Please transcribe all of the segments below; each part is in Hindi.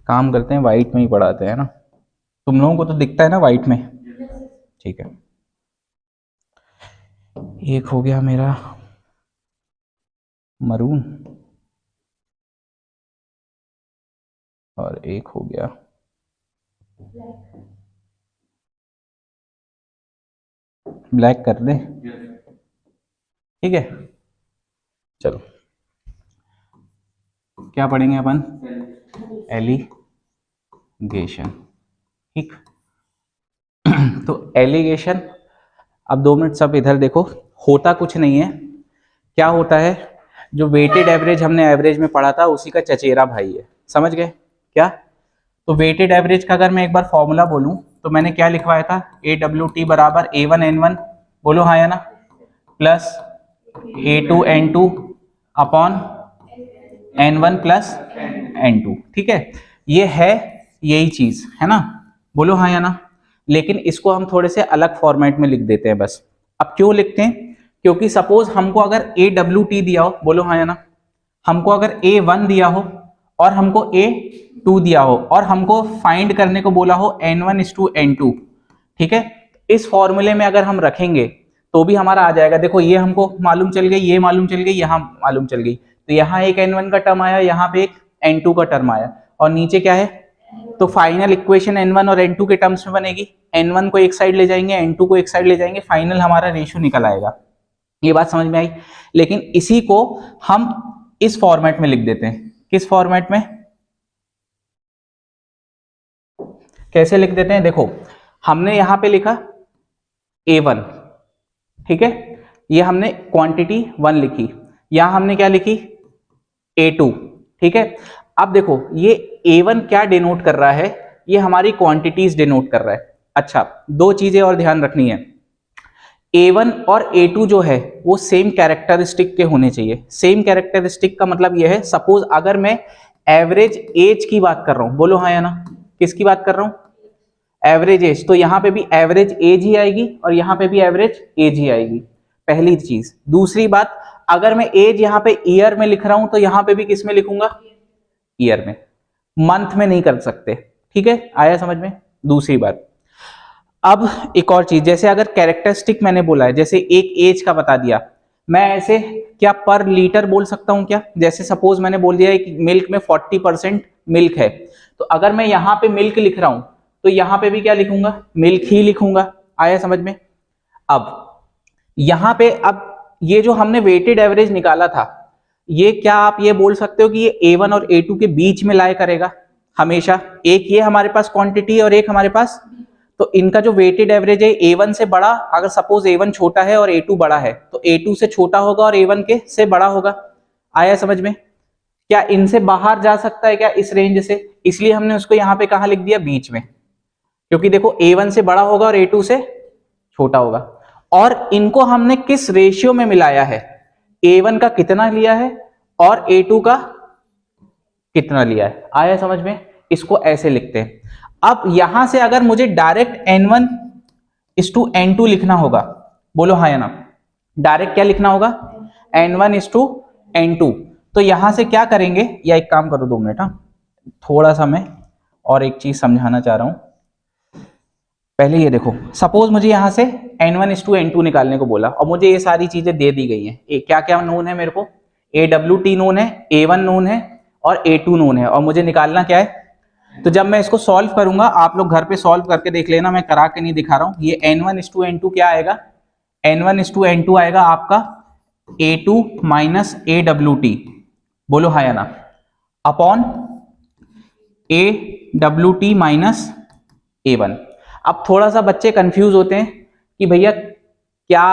काम करते हैं वाइट में ही पढ़ाते हैं ना, तुम लोगों को तो दिखता है ना वाइट में, ठीक है। एक हो गया मेरा मरून और एक हो गया ब्लैक कर दे, ठीक है। चलो क्या पढ़ेंगे अपन, एलिगेशन, ठीक। तो एलिगेशन, अब 2 मिनट सब इधर देखो, होता कुछ नहीं है। क्या होता है, जो वेटेड एवरेज हमने एवरेज में पढ़ा था उसी का चचेरा भाई है, समझ गए क्या। तो वेटेड एवरेज का अगर मैं एक बार फॉर्मूला बोलूं तो मैंने क्या लिखवाया था, AWT बराबर A1N1, बोलो हाँ या ना, plus A2N2 upon N1 plus N2, ठीक है। ये है यही चीज है ना, बोलो हाँ या ना। लेकिन इसको हम थोड़े से अलग फॉर्मेट में लिख देते हैं बस। अब क्यों लिखते हैं, क्योंकि सपोज हमको अगर AWT दिया हो, बोलो हाँ या ना, हमको अगर A1 दिया हो और हमको A2 दिया हो और हमको फाइंड करने को बोला हो N1:N2, ठीक है। इस फॉर्मूले में अगर हम रखेंगे तो भी हमारा आ जाएगा। देखो ये हमको मालूम चल गई, ये मालूम चल गई, यहाँ मालूम चल गई, तो यहाँ एक N1 का टर्म आया, यहाँ पे एक N2 का टर्म आया, और नीचे क्या है, तो फाइनल इक्वेशन N1 और N2 के टर्म्स में बनेगी। N1 को एक साइड ले जाएंगे, N2 को एक साइड ले जाएंगे, फाइनल हमारा रेशियो निकल आएगा। ये बात समझ में आई। लेकिन इसी को हम इस फॉर्मेट में लिख देते हैं। किस फॉर्मेट में, कैसे लिख देते हैं, देखो हमने यहां पे लिखा A1, ठीक है, ये हमने क्वांटिटी 1 लिखी, यहां हमने क्या लिखी A2, ठीक है। अब देखो ये A1 क्या डिनोट कर रहा है, ये हमारी क्वांटिटीज डिनोट कर रहा है। अच्छा, 2 चीजें और ध्यान रखनी है, A1 और A2 जो है वो सेम कैरेक्टरिस्टिक के होने चाहिए। सेम कैरेक्टरिस्टिक का मतलब ये है, सपोज अगर मैं एवरेज एज की बात कर रहा हूं, बोलो हाँ या ना, किसकी बात कर रहा हूं, एवरेज एज, तो यहां पे भी एवरेज एज ही आएगी और यहां पे भी एवरेज एज ही आएगी, पहली चीज। दूसरी बात, अगर मैं एज यहां पे ईयर में लिख रहा हूं तो यहां पे भी किस में लिखूंगा, ईयर में, मंथ में नहीं कर सकते, ठीक है, आया समझ में। दूसरी बात, अब एक और चीज, जैसे अगर कैरेक्टरिस्टिक मैंने बोला है, जैसे एक एज का बता दिया, मैं ऐसे क्या पर लीटर बोल सकता हूं क्या, जैसे सपोज मैंने बोल दिया है कि मिल्क में 40% मिल्क है, तो अगर मैं यहां पे मिल्क लिख रहा हूं तो यहां पे भी क्या लिखूंगा, मिल्क ही लिखूंगा, आया समझ में। अब यहां पे, अब ये जो हमने वेटेड एवरेज निकाला था, ये क्या आप ये बोल सकते हो कि ये A1 और A2 के बीच में लाया करेगा हमेशा, एक ये हमारे पास क्वांटिटी और एक हमारे पास, तो इनका जो वेटेड एवरेज है A1 से बड़ा, अगर सपोज A1 छोटा है और A2 बड़ा है तो A2 से छोटा होगा और A1 के से बड़ा होगा, आया समझ में। क्या इनसे बाहर जा सकता है क्या इस रेंज से, इसलिए हमने उसको यहां पे कहां लिख दिया, बीच में, क्योंकि देखो A1 से बड़ा होगा और A2 से छोटा होगा। और इनको हमने किस रेशियो में मिलाया है, A1 का कितना लिया है और A2 का कितना लिया है, आया समझ में। इसको ऐसे लिखते हैं। अब यहां से अगर मुझे डायरेक्ट N1:N2 लिखना होगा, बोलो हाँ या ना, डायरेक्ट क्या लिखना होगा, N1:N2, तो यहां से क्या करेंगे, या एक काम करो 2 मिनट, हाँ थोड़ा सा मैं और एक चीज समझाना चाह रहा हूं। पहले ये देखो, सपोज मुझे यहां से N1:N2 निकालने को बोला और मुझे ये सारी चीजें दे दी गई हैं, क्या क्या नोन है मेरे को, AWT नोन है, A1 नोन है और A2 नोन है, और मुझे निकालना क्या है। तो जब मैं इसको सॉल्व करूंगा, आप लोग घर पे सॉल्व करके देख लेना, मैं करा के नहीं दिखा रहा हूं। ये N1:N2 क्या आएगा, N1:N2 आएगा आपका A2 माइनस AWT, बोलो हाँ या ना, अपॉन AWT माइनस A1। अब थोड़ा सा बच्चे कंफ्यूज होते हैं कि भैया क्या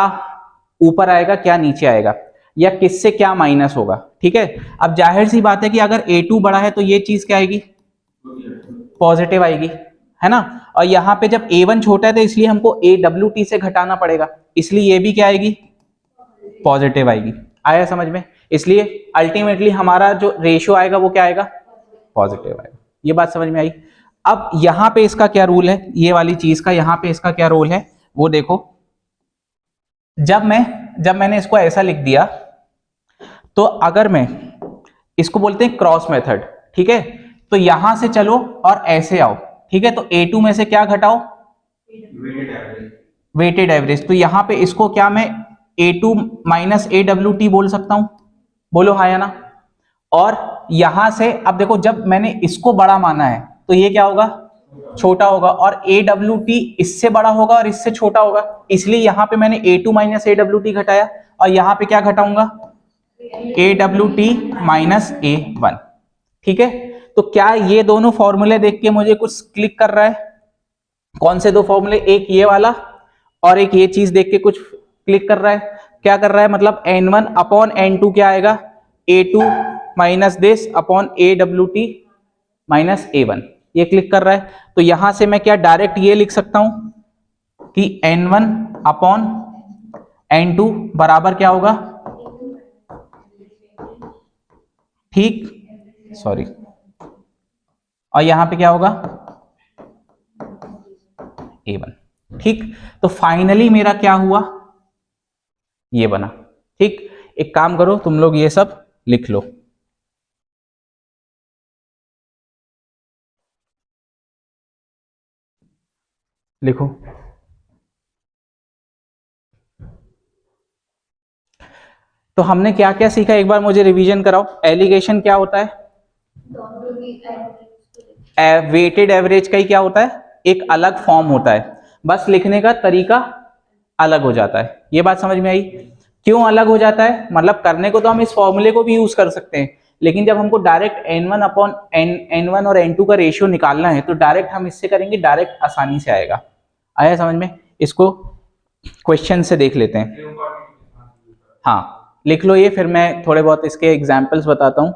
ऊपर आएगा क्या नीचे आएगा, या किससे क्या माइनस होगा, ठीक है। अब जाहिर सी बात है कि अगर A2 बड़ा है तो ये चीज क्या आएगी, पॉजिटिव आएगी, है ना। और यहां पे जब A1 छोटा है तो इसलिए हमको AWT से घटाना पड़ेगा, इसलिए ये भी क्या आएगी, पॉजिटिव आएगी, आया समझ में। इसलिए अल्टीमेटली हमारा जो रेशियो आएगा वो क्या आएगा, पॉजिटिव आएगा। ये बात समझ में आई। अब यहां पे इसका क्या रूल है, ये वाली चीज का यहां पे इसका क्या रोल है वो देखो। जब मैंने इसको ऐसा लिख दिया, तो अगर मैं इसको बोलते हैं क्रॉस मेथड, ठीक है, तो यहां से चलो और ऐसे आओ, ठीक है। तो A2 में से क्या घटाओ, वेटेड एवरेज। तो यहां पे इसको क्या मैं A2 माइनस AWT बोल सकता हूं, बोलो हाँ या ना। और यहां से अब देखो, जब मैंने इसको बड़ा माना है तो ये क्या होगा, छोटा होगा, और AWT इससे बड़ा होगा और इससे छोटा होगा, इसलिए यहां पे मैंने A2 माइनस AWT घटाया, और यहां पे क्या घटाऊंगा, AWT माइनस A1, ठीक है। तो क्या ये दोनों फॉर्मूले देख के मुझे कुछ क्लिक कर रहा है, कौन से दो फॉर्मूले, एक ये वाला और एक ये चीज देख के कुछ क्लिक कर रहा है, क्या कर रहा है, मतलब N1 अपॉन N2 क्या आएगा, A2 minus this upon AWT minus A1, ये क्लिक कर रहा है। तो यहां से मैं क्या डायरेक्ट ये लिख सकता हूं कि N1 अपॉन N2 बराबर क्या होगा, ठीक, सॉरी, और यहां पे क्या होगा A1, ठीक। तो फाइनली मेरा क्या हुआ, ये बना, ठीक। एक काम करो तुम लोग ये सब लिख लो, लिखो। तो हमने क्या क्या सीखा, एक बार मुझे रिवीजन कराओ। एलिगेशन क्या होता है, वेटेड एवरेज का ही क्या होता है, एक अलग फॉर्म होता है, बस लिखने का तरीका अलग हो जाता है। ये बात समझ में आई, क्यों अलग हो जाता है, मतलब करने को तो हम इस फॉर्मूले को भी यूज कर सकते हैं, लेकिन जब हमको डायरेक्ट N1 अपॉन N1 और N2 का रेशियो निकालना है तो डायरेक्ट हम इससे करेंगे, डायरेक्ट आसानी से आएगा। आया समझ में, इसको क्वेश्चन से देख लेते हैं। हाँ लिख लो ये, फिर मैं थोड़े बहुत इसके एग्जाम्पल्स बताता हूँ,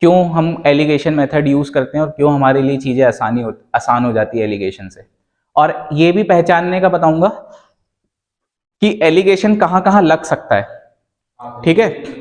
क्यों हम एलिगेशन मेथड यूज करते हैं और क्यों हमारे लिए चीजें आसान हो जाती है एलिगेशन से। और ये भी पहचानने का बताऊंगा कि एलिगेशन कहां कहां लग सकता है, ठीक है।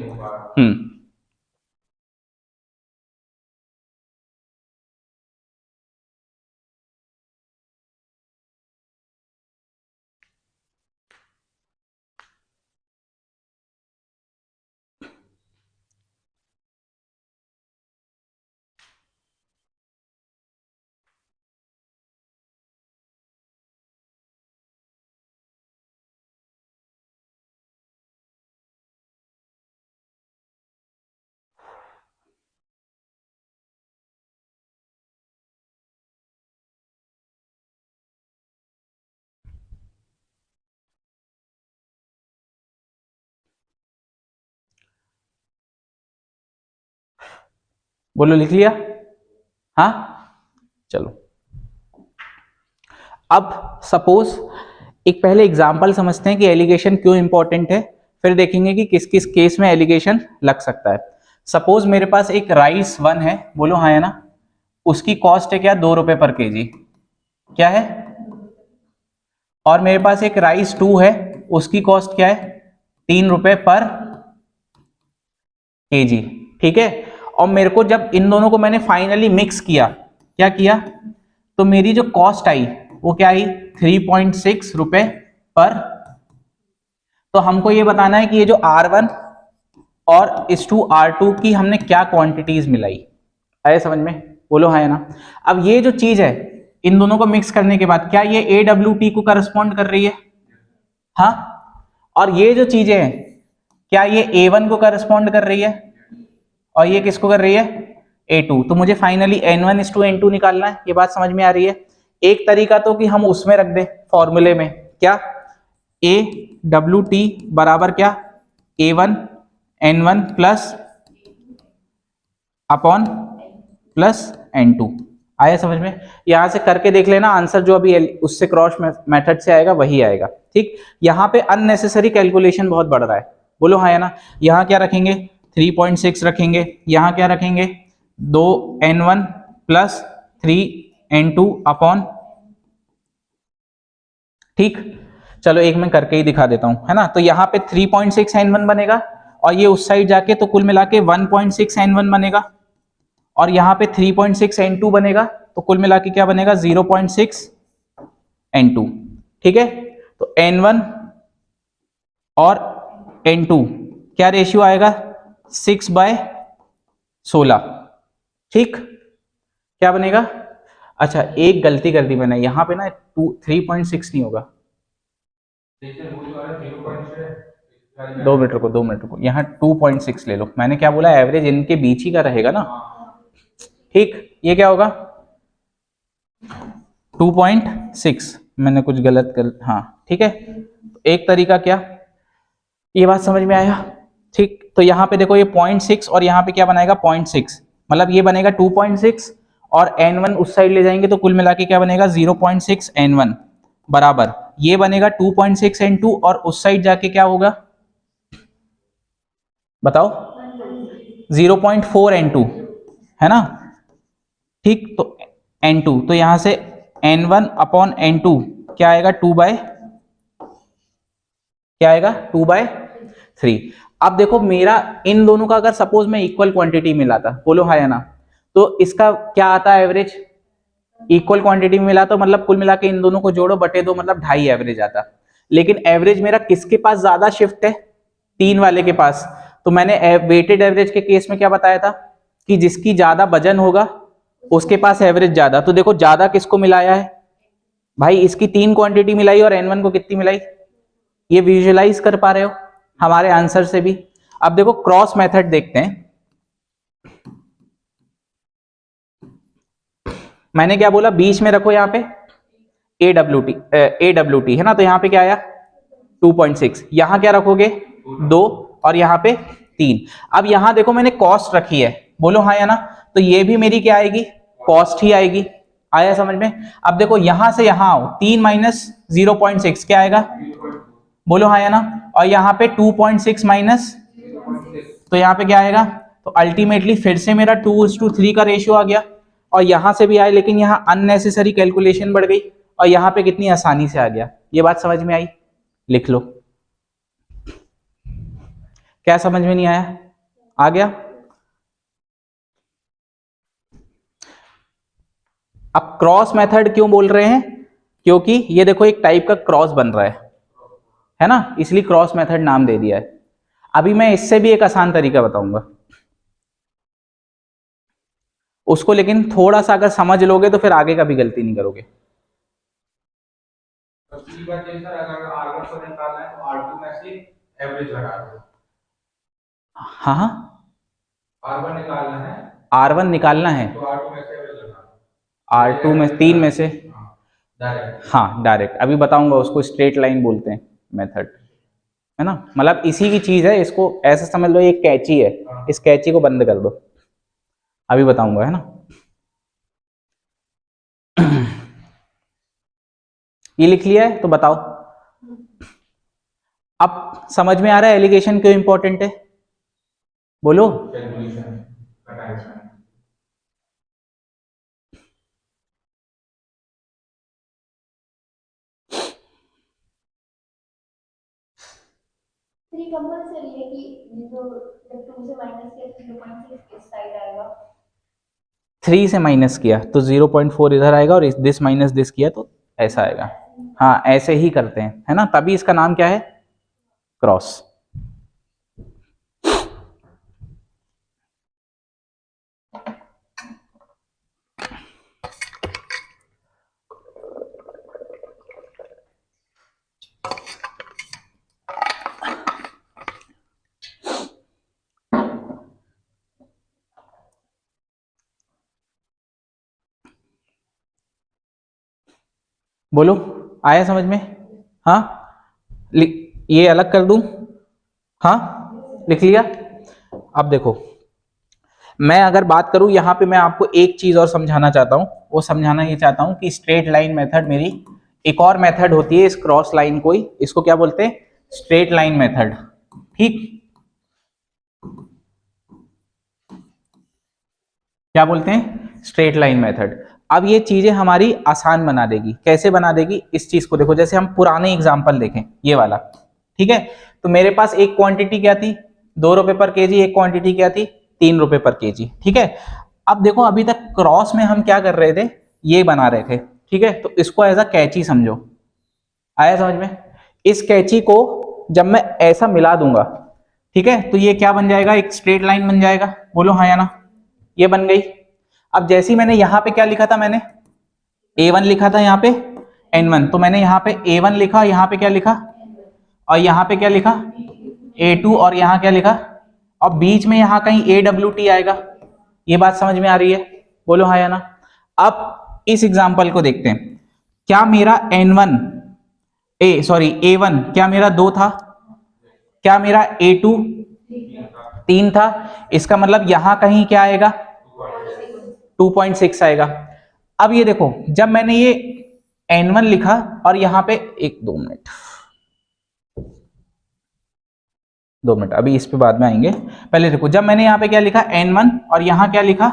बोलो लिख लिया, हाँ चलो। अब सपोज एक पहले एग्जांपल समझते हैं कि एलिगेशन क्यों इंपॉर्टेंट है, फिर देखेंगे कि किस किस केस में एलिगेशन लग सकता है। सपोज मेरे पास एक राइस 1 है, बोलो हाँ या ना, उसकी कॉस्ट है क्या, 2 रुपए पर केजी, क्या है। और मेरे पास एक राइस 2 है, उसकी कॉस्ट क्या है, 3 रुपए पर केजी, ठीक है। और मेरे को जब इन दोनों को मैंने फाइनली मिक्स किया, क्या किया, तो मेरी जो कॉस्ट आई वो क्या आई, 3.6 रुपए पर। तो हमको ये बताना है कि ये जो R1 और इस टू R2 की हमने क्या क्वांटिटीज मिलाई, आए समझ में, बोलो हाँ या ना। अब ये जो चीज है, इन दोनों को मिक्स करने के बाद क्या ये AWT को करस्पॉन्ड कर रही है, हाँ। और ये जो चीजें हैं, क्या ये A1 को करस्पॉन्ड कर रही है, और ये किसको कर रही है, A2। तो मुझे फाइनली N1:N2 निकालना है, ये बात समझ में आ रही है। एक तरीका तो कि हम उसमें रख दें फॉर्मूले में, क्या, AWT बराबर क्या, A1N1 plus upon plus N2। आया समझ में, यहां से करके देख लेना, आंसर जो अभी उससे क्रॉस मेथड से आएगा वही आएगा, ठीक। यहां पे अननेसेसरी कैलकुलेशन बहुत बढ़ रहा है, बोलो हाँ या ना। यहां क्या रखेंगे, 3.6 रखेंगे, यहां क्या रखेंगे, 2N1 प्लस 3N2 अपॉन, ठीक। चलो एक मैं करके ही दिखा देता हूं, है ना। तो यहाँ पे 3.6 N1 बनेगा, और ये उस साइड जाके तो कुल मिला के 1.6 N1 बनेगा, और यहाँ पे 3.6 N2 बनेगा, तो कुल मिला के क्या बनेगा, 0.6 N2, ठीक है। तो N1 और N2 क्या रेशियो आएगा, 6/16, ठीक, क्या बनेगा? अच्छा एक गलती कर दी मैंने यहाँ पे ना, 3.6 नहीं होगा, 2 मीटर को 2 मीटर को यहाँ 2.6 ले लो। मैंने क्या बोला, एवरेज इनके बीच ही का रहेगा ना। ठीक, ये क्या होगा 2.6, मैंने कुछ गलत कर, हाँ ठीक है। एक तरीका क्या, ये बात समझ में आया? ठीक, तो यहाँ पे देखो ये 0.6 और यहाँ पे क्या बनाएगा 0.6, मतलब ये बनेगा 2.6 और n1 उस साइड ले जाएंगे तो कुल मिला के क्या बनेगा 0.6 n1 बराबर ये बनेगा 2.6 n2 और उस साइड जाके क्या होगा बताओ 0.4 n2 है ना। ठीक, तो n2 तो यहां से n1 अपॉन n2 क्या आएगा 2/3। अब देखो मेरा इन दोनों का अगर सपोज मैं इक्वल क्वांटिटी मिला था, बोलो हाँ या ना, तो इसका क्या आता है एवरेज, इक्वल क्वांटिटी में मिला तो मतलब कुल मिला के इन दोनों को जोड़ो बटे दो मतलब 2.5 एवरेज आता। लेकिन एवरेज मेरा किसके पास ज्यादा शिफ्ट है, 3 वाले के पास। तो मैंने वेटेड एवरेज के केस में क्या बताया था कि जिसकी ज्यादा वजन होगा उसके पास एवरेज ज्यादा। तो देखो ज्यादा किसको मिलाया है भाई, इसकी 3 क्वांटिटी मिलाई और n1 को कितनी मिलाई, ये विजुअलाइज कर पा रहे हो हमारे आंसर से भी। अब देखो क्रॉस मेथड देखते हैं, मैंने क्या बोला बीच में रखो यहाँ पे AWT है ना, तो यहाँ पे क्या आया 2.6, यहाँ क्या रखोगे 2 और यहाँ पे 3। अब यहाँ देखो मैंने कॉस्ट रखी है, बोलो हाँ या ना, तो ये भी मेरी क्या आएगी कॉस्ट ही आएगी। आया समझ में? अब देखो यहां से यहां आओ, 3 माइनस 0.6 क्या आएगा, बोलो हाँ या ना, और यहाँ पे 2.6 माइनस, तो यहाँ पे क्या आएगा, तो अल्टीमेटली फिर से मेरा 2:3 का रेशियो आ गया और यहां से भी आए, लेकिन यहाँ अननेसेसरी कैलकुलेशन बढ़ गई और यहाँ पे कितनी आसानी से आ गया। ये बात समझ में आई, लिख लो। क्या समझ में नहीं आया, आ गया? अब क्रॉस मेथड क्यों बोल रहे हैं, क्योंकि ये देखो एक टाइप का क्रॉस बन रहा है ना, इसलिए क्रॉस मेथड नाम दे दिया है। अभी मैं इससे भी एक आसान तरीका बताऊंगा उसको, लेकिन थोड़ा सा अगर समझ लोगे तो फिर आगे कभी गलती नहीं करोगे। हाँ हाँ, R1 निकालना है तो R2 में 3 में से, हाँ डायरेक्ट, अभी बताऊंगा उसको स्ट्रेट लाइन बोलते हैं मेथड, है ना, मतलब इसी की चीज है, इसको ऐसे समझ लो ये कैची है, इस कैची को बंद कर दो, अभी बताऊंगा, है ना। ये लिख लिया है तो बताओ, अब समझ में आ रहा है एलिगेशन क्यों इंपॉर्टेंट है, बोलो। 3 कंपल्सरी है कि जो जब 2 से माइनस किया 0.6 इस साइड आएगा, 3 से माइनस किया तो 0.4 इधर आएगा और दिस माइनस दिस किया तो ऐसा आएगा। हाँ ऐसे ही करते हैं, है ना, तभी इसका नाम क्या है क्रॉस। बोलो आया समझ में? हाँ ये अलग कर दूं, हाँ लिख लिया। अब देखो मैं अगर बात करूं यहाँ पे, मैं आपको एक चीज और समझाना चाहता हूं, वो समझाना ये चाहता हूं कि स्ट्रेट लाइन मेथड मेरी एक और मेथड होती है इस क्रॉस लाइन को ही, इसको क्या बोलते हैं स्ट्रेट लाइन मेथड। ठीक, क्या बोलते हैं स्ट्रेट लाइन मेथड। अब ये चीजें हमारी आसान बना देगी, कैसे बना देगी इस चीज को देखो, जैसे हम पुराने एग्जांपल देखें ये वाला, ठीक है, तो मेरे पास एक क्वांटिटी क्या थी 2 रुपए पर केजी, एक क्वांटिटी क्या थी 3 रुपए पर केजी, ठीक है। अब देखो अभी तक क्रॉस में हम क्या कर रहे थे, ये बना रहे थे, ठीक है, तो इसको एज अ कैची समझो। आया समझ में? इस कैची को जब मैं ऐसा मिला दूंगा, ठीक है, तो ये क्या बन जाएगा एक स्ट्रेट लाइन बन जाएगा, बोलो हाँ या ना, ये बन गई। अब जैसे ही मैंने यहाँ पे क्या लिखा था, मैंने A1 लिखा था, यहाँ पे N1, तो मैंने यहाँ पे A1 लिखा, यहाँ पे क्या लिखा, और यहाँ पे क्या लिखा A2, और यहाँ क्या लिखा, और बीच में यहाँ कहीं AWT आएगा। ये बात समझ में आ रही है? बोलो हाँ या ना। अब इस एग्जांपल को देखते हैं। क्या मेरा A1 क्या मेरा 2 था? क्या मेरा A2 3 था? इसका मतलब यहां कहीं क्या आएगा, 2.6 आएगा। अब ये देखो, जब मैंने ये N1 लिखा और यहां पे 2 मिनट, अभी इस पे बाद में आएंगे। पहले देखो, जब मैंने यहाँ पे क्या लिखा N1 और यहाँ क्या लिखा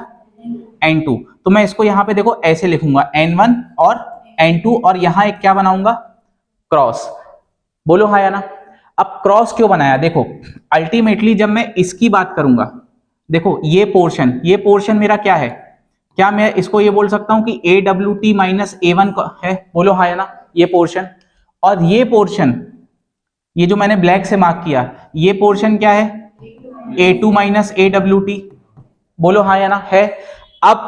N2, तो मैं इसको यहाँ पे देखो ऐसे लिखूंगा N1 और N2, और यहाँ एक क्या बनाऊंगा, क्रॉस। बोलो हाँ या ना। अब क्रॉस क्यों बनाया, देखो अल्टीमेटली जब मैं इसकी बात करूंगा, देखो ये पोर्शन मेरा क्या है, क्या मैं इसको ये बोल सकता हूं कि AWT माइनस A1 है? बोलो हाँ या ना। ये पोर्शन, और ये पोर्शन, ये जो मैंने ब्लैक से मार्क किया, ये पोर्शन क्या है, A2 माइनस AWT। बोलो हाँ या ना, है। अब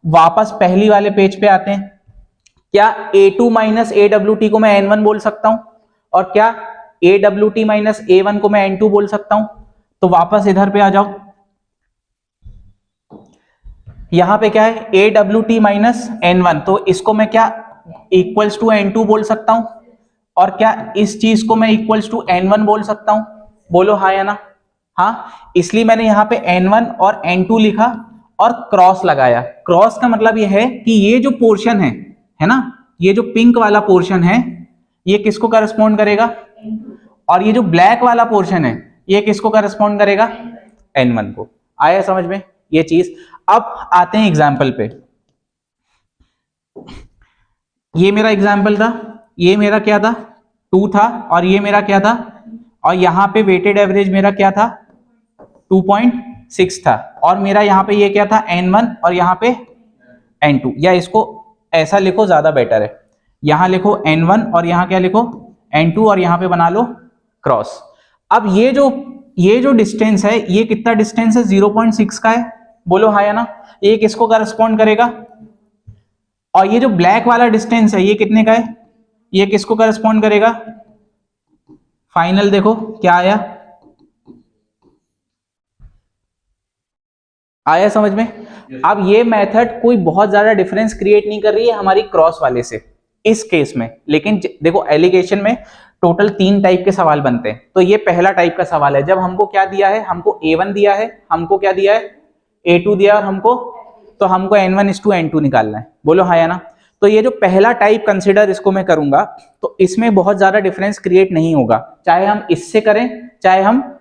वापस पहली वाले पेज पे आते हैं। क्या A2 माइनस AWT को मैं N1 बोल सकता हूं, और क्या AWT माइनस A1 को मैं N2 बोल सकता हूं? तो वापस इधर पे आ जाओ, यहां पे क्या है AWT माइनस N1, तो इसको मैं क्या इक्वल्स टू N2 बोल सकता हूं, और क्या इस चीज को मैं इक्वल्स टू N1 बोल सकता हूं? बोलो हाँ या ना। हाँ, इसलिए मैंने यहाँ पे N1 और N2 लिखा और क्रॉस लगाया। क्रॉस का मतलब ये है कि ये जो पोर्शन है ना, ये जो पिंक वाला पोर्शन है, ये किसको करस्पॉन्ड करेगा, और ये जो ब्लैक वाला पोर्शन है, ये किसको करस्पॉन्ड करेगा, N1 को। आया समझ में ये चीज? अब आते हैं एग्जाम्पल पे। ये मेरा एग्जाम्पल था, ये मेरा क्या था, 2 था, और ये मेरा क्या था, और यहाँ पे वेटेड एवरेज मेरा क्या था, 2.6 था, और मेरा यहाँ पे ये क्या था, N1, और यहाँ पे N2, या इसको ऐसा लिखो ज्यादा बेटर है, यहाँ लिखो N1 और यहाँ क्या लिखो N2, और यहाँ पे बना लो क्रॉस। अब ये जो डिस्टेंस है, ये कितना डिस्टेंस है, 0.6 का है। बोलो हाँ या ना। ये किसको करस्पॉन्ड करेगा, और ये जो ब्लैक वाला डिस्टेंस है, ये कितने का है, ये किसको करस्पॉन्ड करेगा? फाइनल देखो क्या आया, आया समझ में? अब ये मेथड कोई बहुत ज्यादा डिफरेंस क्रिएट नहीं कर रही है हमारी क्रॉस वाले से इस केस में, लेकिन देखो एलिगेशन में टोटल 3 टाइप के सवाल बनते हैं। तो ये पहला टाइप का सवाल है, जब हमको क्या दिया है, हमको A1 दिया है, हमको क्या दिया है, A2 दिया, और हमको N1:N2 निकालना है। बोलो हाँ या ना। तो ये जो पहला टाइप कंसिडर इसको मैं करूंगा, तो इसमें बहुत ज्यादा डिफरेंस क्रिएट नहीं होगा, चाहे हम इससे करें चाहे हम,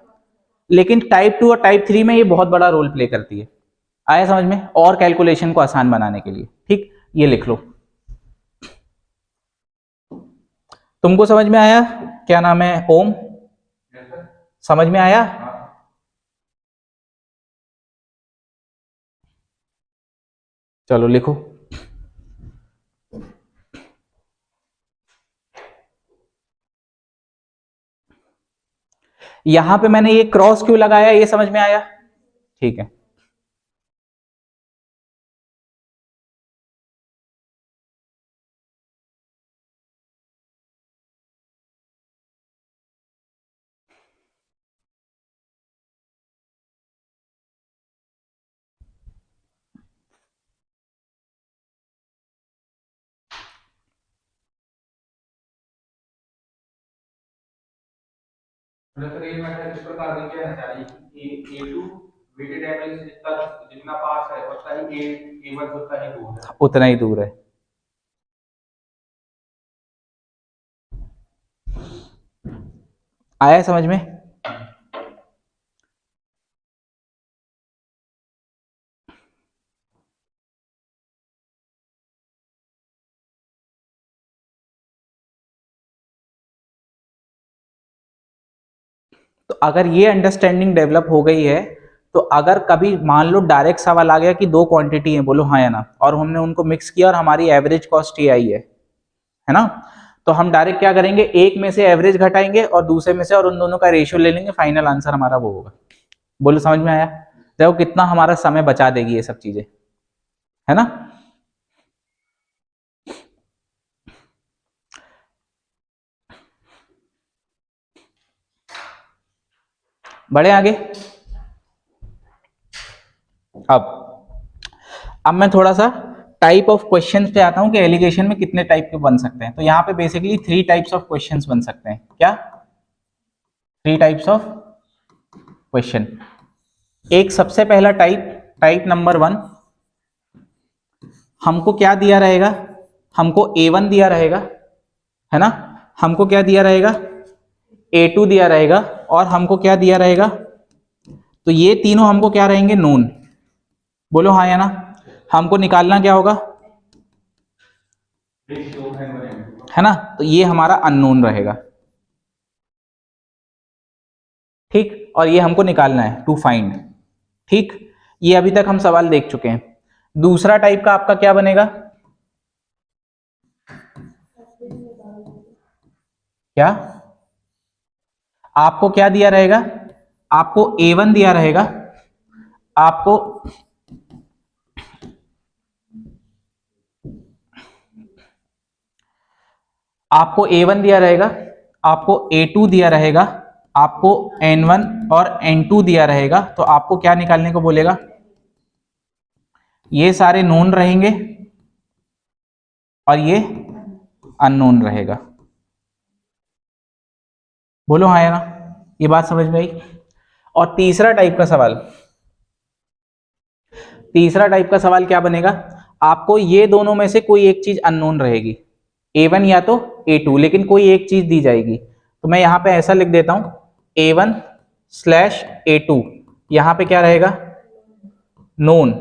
लेकिन टाइप 2 और टाइप 3 में ये बहुत बड़ा रोल प्ले करती है। आया समझ में? और कैलकुलेशन को आसान बनाने के लिए। ठीक, ये लिख लो। तुमको समझ में आया? क्या नाम है, ओम? समझ में आया? चलो लिखो। यहां पे मैंने ये क्रॉस क्यों लगाया, ये समझ में आया? ठीक है। इस प्रकार देखिए A2 वेटेड एवरेज जितना पास है उतना ही A1 उतना ही दूर है। आया समझ में? तो अगर ये अंडरस्टैंडिंग डेवलप हो गई है, तो अगर कभी मान लो डायरेक्ट सवाल आ गया कि 2 क्वांटिटी है, बोलो हाँ या ना, और हमने उनको मिक्स किया और हमारी एवरेज कॉस्ट ये आई है ना, तो हम डायरेक्ट क्या करेंगे, एक में से एवरेज घटाएंगे और दूसरे में से, और उन दोनों का रेशियो ले लेंगे, फाइनल आंसर हमारा वो होगा। बोलो समझ में आया? देखो कितना हमारा समय बचा देगी ये सब चीजें। है ना। बढ़े आगे। अब मैं थोड़ा सा टाइप ऑफ क्वेश्चंस पे आता हूं कि एलिगेशन में कितने टाइप के बन सकते हैं। तो यहाँ पे बेसिकली 3 टाइप्स ऑफ क्वेश्चंस बन सकते हैं। क्या? 3 टाइप्स ऑफ क्वेश्चन। एक सबसे पहला टाइप नंबर 1, हमको क्या दिया रहेगा? हमको A1 दिया रहेगा, है ना। हमको क्या दिया रहेगा? A2 दिया रहेगा, और हमको क्या दिया रहेगा? तो ये तीनों हमको क्या रहेंगे? नोन। बोलो हाँ या ना। हमको निकालना क्या होगा? है ना। तो ये हमारा अननोन रहेगा, ठीक। और ये हमको निकालना है, टू फाइंड, ठीक। ये अभी तक हम सवाल देख चुके हैं। दूसरा टाइप का आपका क्या बनेगा? क्या? आपको क्या दिया रहेगा? आपको A1 दिया रहेगा, आपको A1 दिया रहेगा, आपको A2 दिया रहेगा, आपको N1 और N2 दिया रहेगा। तो आपको क्या निकालने को बोलेगा? ये सारे नोन रहेंगे और ये अननोन रहेगा। बोलो हाँ या ना। ये बात समझ में आई। और तीसरा टाइप का सवाल क्या बनेगा? आपको ये दोनों में से कोई एक चीज अननोन रहेगी, A1 या तो A2, लेकिन कोई एक चीज दी जाएगी। तो मैं यहां पे ऐसा लिख देता हूं, A1/A2, यहां पे क्या रहेगा? नोन।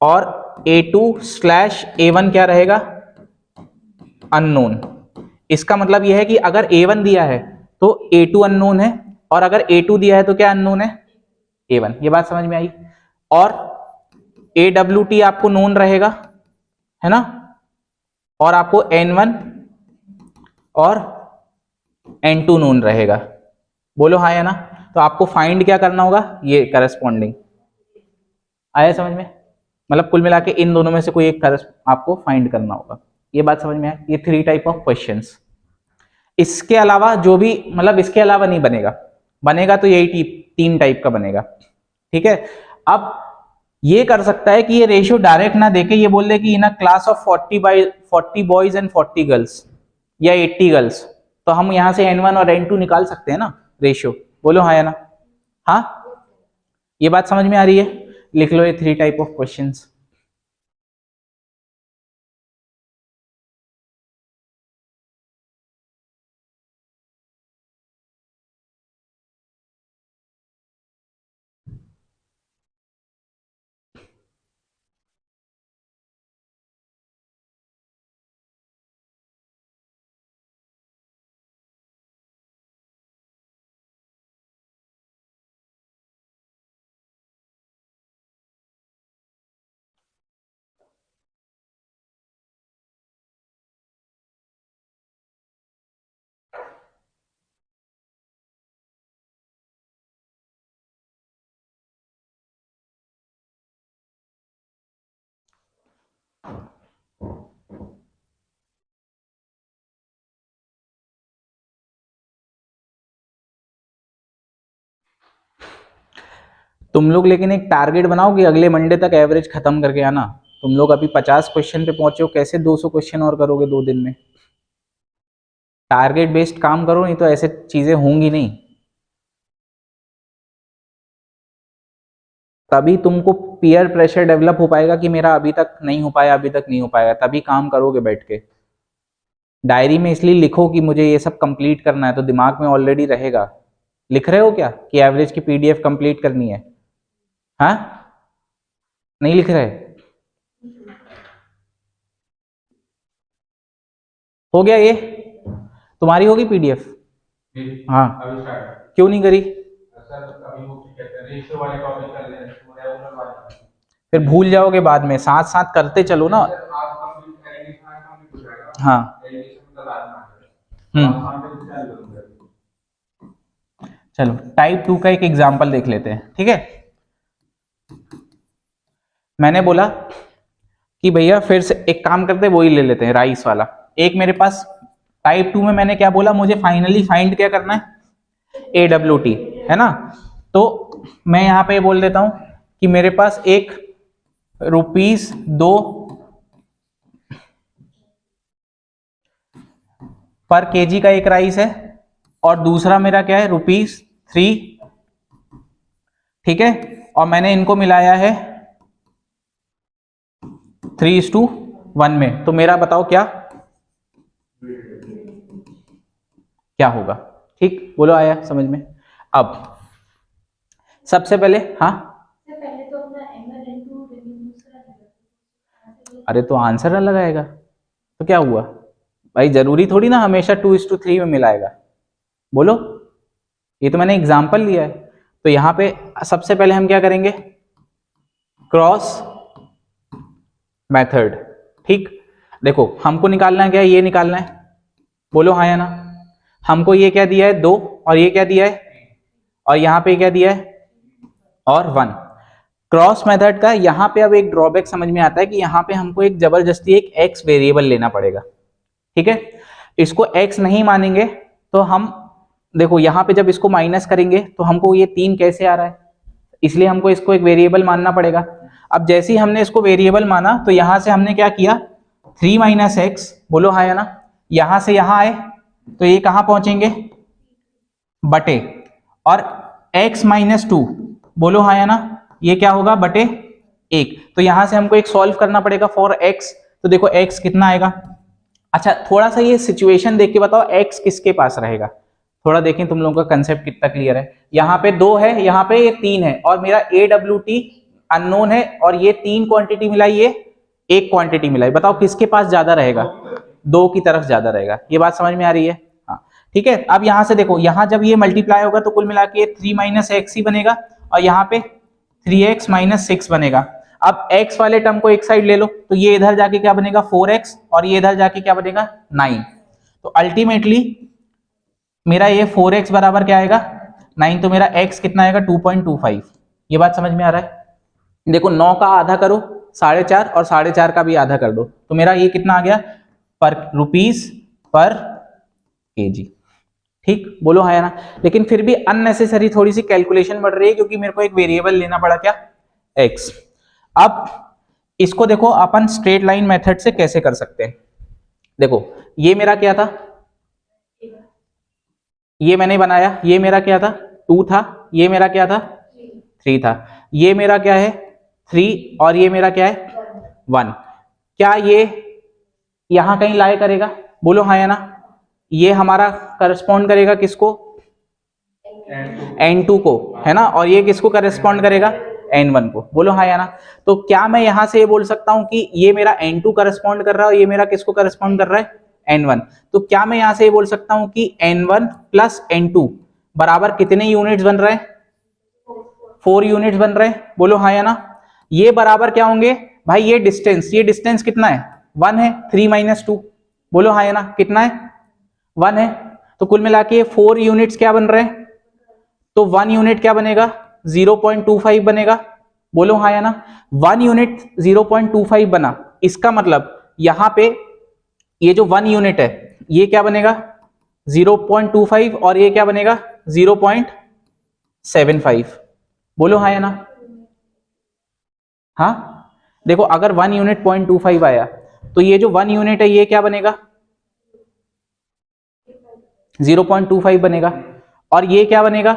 और A2/A1 क्या रहेगा? अननोन। इसका मतलब यह है कि अगर A1 दिया है तो A2 अननोन है, और अगर A2 दिया है तो क्या अननोन है? A1। ये बात समझ में आई। और AWT आपको नोन रहेगा, है ना। और आपको N1 और N2 नोन रहेगा। बोलो हाँ या ना। तो आपको फाइंड क्या करना होगा? ये करस्पॉन्डिंग। आया समझ में? मतलब कुल मिला के इन दोनों में से कोई एक आपको फाइंड करना होगा। ये बात समझ में आया। ये 3 टाइप ऑफ क्वेश्चंस। इसके अलावा जो भी, मतलब इसके अलावा नहीं बनेगा, बनेगा तो यही 3 टाइप का बनेगा, ठीक है। अब ये कर सकता है कि ये रेशियो डायरेक्ट ना देके ये बोल दे कि in a class of 40 boys and 40 girls या 80 गर्ल्स, तो हम यहां से N1 और N2 निकाल सकते हैं ना, रेशियो। बोलो हाँ या ना। हाँ, ये बात समझ में आ रही है। लिख लो ये 3 टाइप ऑफ क्वेश्चंस। तुम लोग लेकिन एक टारगेट बनाओ कि अगले मंडे तक एवरेज खत्म करके आना। तुम लोग अभी 50 क्वेश्चन पे पहुंचे हो, कैसे 200 क्वेश्चन और करोगे 2 दिन में? टारगेट बेस्ड काम करो, नहीं तो ऐसे चीजें होंगी नहीं। तभी तुमको पीयर प्रेशर डेवलप हो पाएगा कि मेरा अभी तक नहीं हो पाया, अभी तक नहीं हो पाएगा, तभी काम करोगे बैठ के। डायरी में इसलिए लिखो कि मुझे ये सब कंप्लीट करना है, तो दिमाग में ऑलरेडी रहेगा। लिख रहे हो क्या कि एवरेज की PDF कंप्लीट करनी है? हाँ, नहीं लिख रहे? हो गया ये? तुम्हारी होगी PDF? हाँ, क्यों नहीं करी? फिर भूल जाओगे बाद में, साथ साथ करते चलो ना। हाँ। चलो टाइप 2 का एक एग्जांपल देख लेते हैं, ठीक है। मैंने बोला कि भैया फिर से एक काम करते हैं, वही ले लेते हैं राइस वाला। एक मेरे पास टाइप 2 में मैंने क्या बोला, मुझे फाइनली फाइंड क्या करना है, AWT, है ना। तो मैं यहाँ पे बोल देता हूं कि मेरे पास एक ₹2 पर केजी का एक राइस है, और दूसरा मेरा क्या है ₹3, ठीक है। और मैंने इनको मिलाया है 3:1 में। तो मेरा बताओ क्या क्या होगा, ठीक, बोलो, आया समझ में। अब सबसे पहले, हाँ, पहले तो अपना N1 N2 यूज करा। अरे तो आंसर अलग आएगा, तो क्या हुआ भाई, जरूरी थोड़ी ना हमेशा 2:3 में मिलाएगा, बोलो। ये तो मैंने एग्जाम्पल लिया है। तो यहां पे सबसे पहले हम क्या करेंगे, क्रॉस मेथड, ठीक। देखो हमको निकालना है क्या, ये निकालना है, बोलो हाँ या ना। हमको ये क्या दिया है 2, और ये क्या दिया है, और यहां पे क्या दिया है, और 1। क्रॉस मेथड का यहां पे अब एक ड्रॉबैक समझ में आता है कि यहां पे हमको एक जबरदस्ती एक x वेरिएबल लेना पड़ेगा, ठीक है। इसको x नहीं मानेंगे तो हम, देखो यहां पे जब इसको माइनस करेंगे तो हमको ये 3 कैसे आ रहा है, इसलिए हमको इसको एक वेरिएबल मानना पड़ेगा। अब जैसे ही हमने इसको वेरिएबल माना तो यहां से हमने क्या किया, 3 - x, बोलो हाँ या ना। यहां से यहां आए तो ये कहां पहुंचेंगे, बटे, और x - 2, बोलो हाँ या ना, ये क्या होगा, बटे 1। तो यहां से हमको एक सॉल्व करना पड़ेगा फॉर x। तो देखो x कितना आएगा। अच्छा थोड़ा सा ये सिचुएशन देख के बताओ x किसके पास रहेगा, थोड़ा देखें तुम लोगों का कंसेप्ट कितना क्लियर है। यहाँ पे 2 है, यहाँ पे ये 3 है, और मेरा AWT अननोन है, और ये 3 क्वांटिटी मिलाई, ये 1 क्वांटिटी मिलाई। बताओ किसके पास ज्यादा रहेगा, 2 की तरफ ज्यादा रहेगा। ये बात समझ में आ रही है, हाँ ठीक है। अब यहाँ से देखो, यहाँ जब ये मल्टीप्लाई होगा तो कुल मिला के 3 - x ही बनेगा, और यहाँ पे 3x - 6 बनेगा। अब x वाले टर्म को एक साइड ले लो, तो ये इधर जाके क्या बनेगा 4x, और ये इधर जाके क्या बनेगा 9। तो अल्टीमेटली मेरा ये 4x बराबर क्या आएगा 9, तो मेरा x कितना आएगा 2.25। ये बात समझ में आ रहा है। देखो 9 का आधा करो 4.5, और 4.5 का भी आधा कर दो, तो मेरा ये कितना आ गया, ₹, पर केजी, ठीक, बोलो हाँ या ना। लेकिन फिर भी अननेसेसरी थोड़ी सी कैलकुलेशन बढ़ रही है, क्योंकि मेरे को एक वेरिएबल लेना पड़ा, क्या, x। अब इसको देखो अपन स्ट्रेट लाइन मेथड से कैसे कर सकते हैं। देखो ये मेरा क्या था, ये मैंने बनाया, ये मेरा क्या था 2 था, ये मेरा क्या था 3 था, ये मेरा क्या है 3, और ये मेरा क्या है 1। क्या ये यहां कहीं लाए करेगा, बोलो हाँ या ना। ये हमारा करस्पॉन्ड करेगा किसको, N2 को, है ना, और ये किसको करस्पॉन्ड करेगा, N1 को, बोलो हाँ या ना। तो क्या मैं यहां से ये बोल सकता हूं कि ये मेरा N2 करस्पॉन्ड कर रहा है, और ये मेरा किसको करस्पॉन्ड कर रहा है, N1। तो क्या मैं यहां से ये बोल सकता हूं कि N1 + N2 बराबर कितने यूनिट्स बन रहे हैं, 4 यूनिट्स बन रहे हैं, बोलो हाँ या ना। ये बराबर क्या होंगे भाई, ये डिस्टेंस कितना है 1 है, 3 - 2, बोलो हाँ या ना, कितना है 1 है। तो कुल मिला के 4 यूनिट्स क्या बन रहे हैं, तो 1 यूनिट क्या बनेगा 0.25 बनेगा, बोलो हाँ या ना। 1 यूनिट 0.25 बना, इसका मतलब यहां पे ये जो 1 यूनिट है ये क्या बनेगा 0.25, और ये क्या बनेगा 0.75, बोलो हाँ या ना। हाँ देखो अगर 1 यूनिट 0.25 आया तो ये जो 1 यूनिट है ये क्या बनेगा 0.25 बनेगा, और ये क्या बनेगा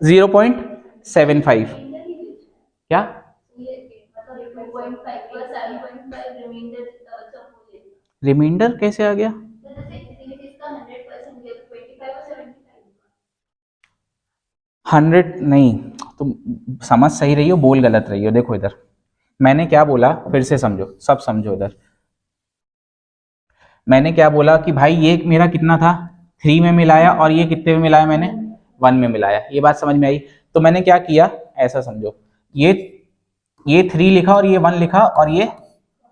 0.75, क्या रिमाइंडर कैसे आ गया, 100 नहीं, तुम समझ सही रही हो, बोल गलत रही हो। देखो इधर मैंने क्या बोला, फिर से समझो, सब समझो। इधर मैंने क्या बोला कि भाई ये मेरा कितना था 3 में मिलाया, और ये कितने में मिलाया मैंने 1 में मिलाया। ये बात समझ में आई। तो मैंने क्या किया, ऐसा समझो, ये 3 लिखा और ये 1 लिखा और ये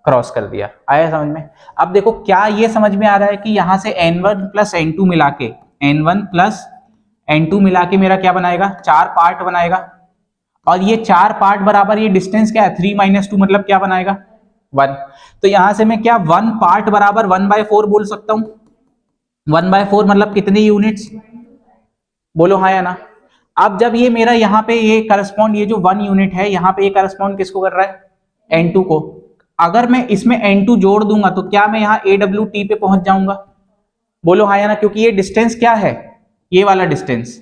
क्रॉस कर दिया, आया समझ में। अब देखो क्या ये समझ में आ रहा है कि यहां से N1 + N2 मिला के, N1 + N2 मिला के मेरा क्या बनाएगा 4 पार्ट बनाएगा। और ये 4 पार्ट बराबर, ये डिस्टेंस क्या है 3 - 2 मतलब क्या बनाएगा 1। तो यहां से मैं क्या 1 पार्ट बराबर 1/4 बोल सकता हूं। 1/4 मतलब कितनी यूनिट्स, बोलो हाँ या ना। अब जब ये मेरा यहाँ पे ये करस्पॉन्ड, ये जो 1 यूनिट है यहाँ पे ये करस्पॉन्ड किसको कर रहा है N2 को। अगर मैं इसमें N2 जोड़ दूंगा तो क्या मैं यहाँ AWT पे पहुंच जाऊंगा, बोलो हाँ या ना, क्योंकि ये डिस्टेंस क्या है, ये वाला डिस्टेंस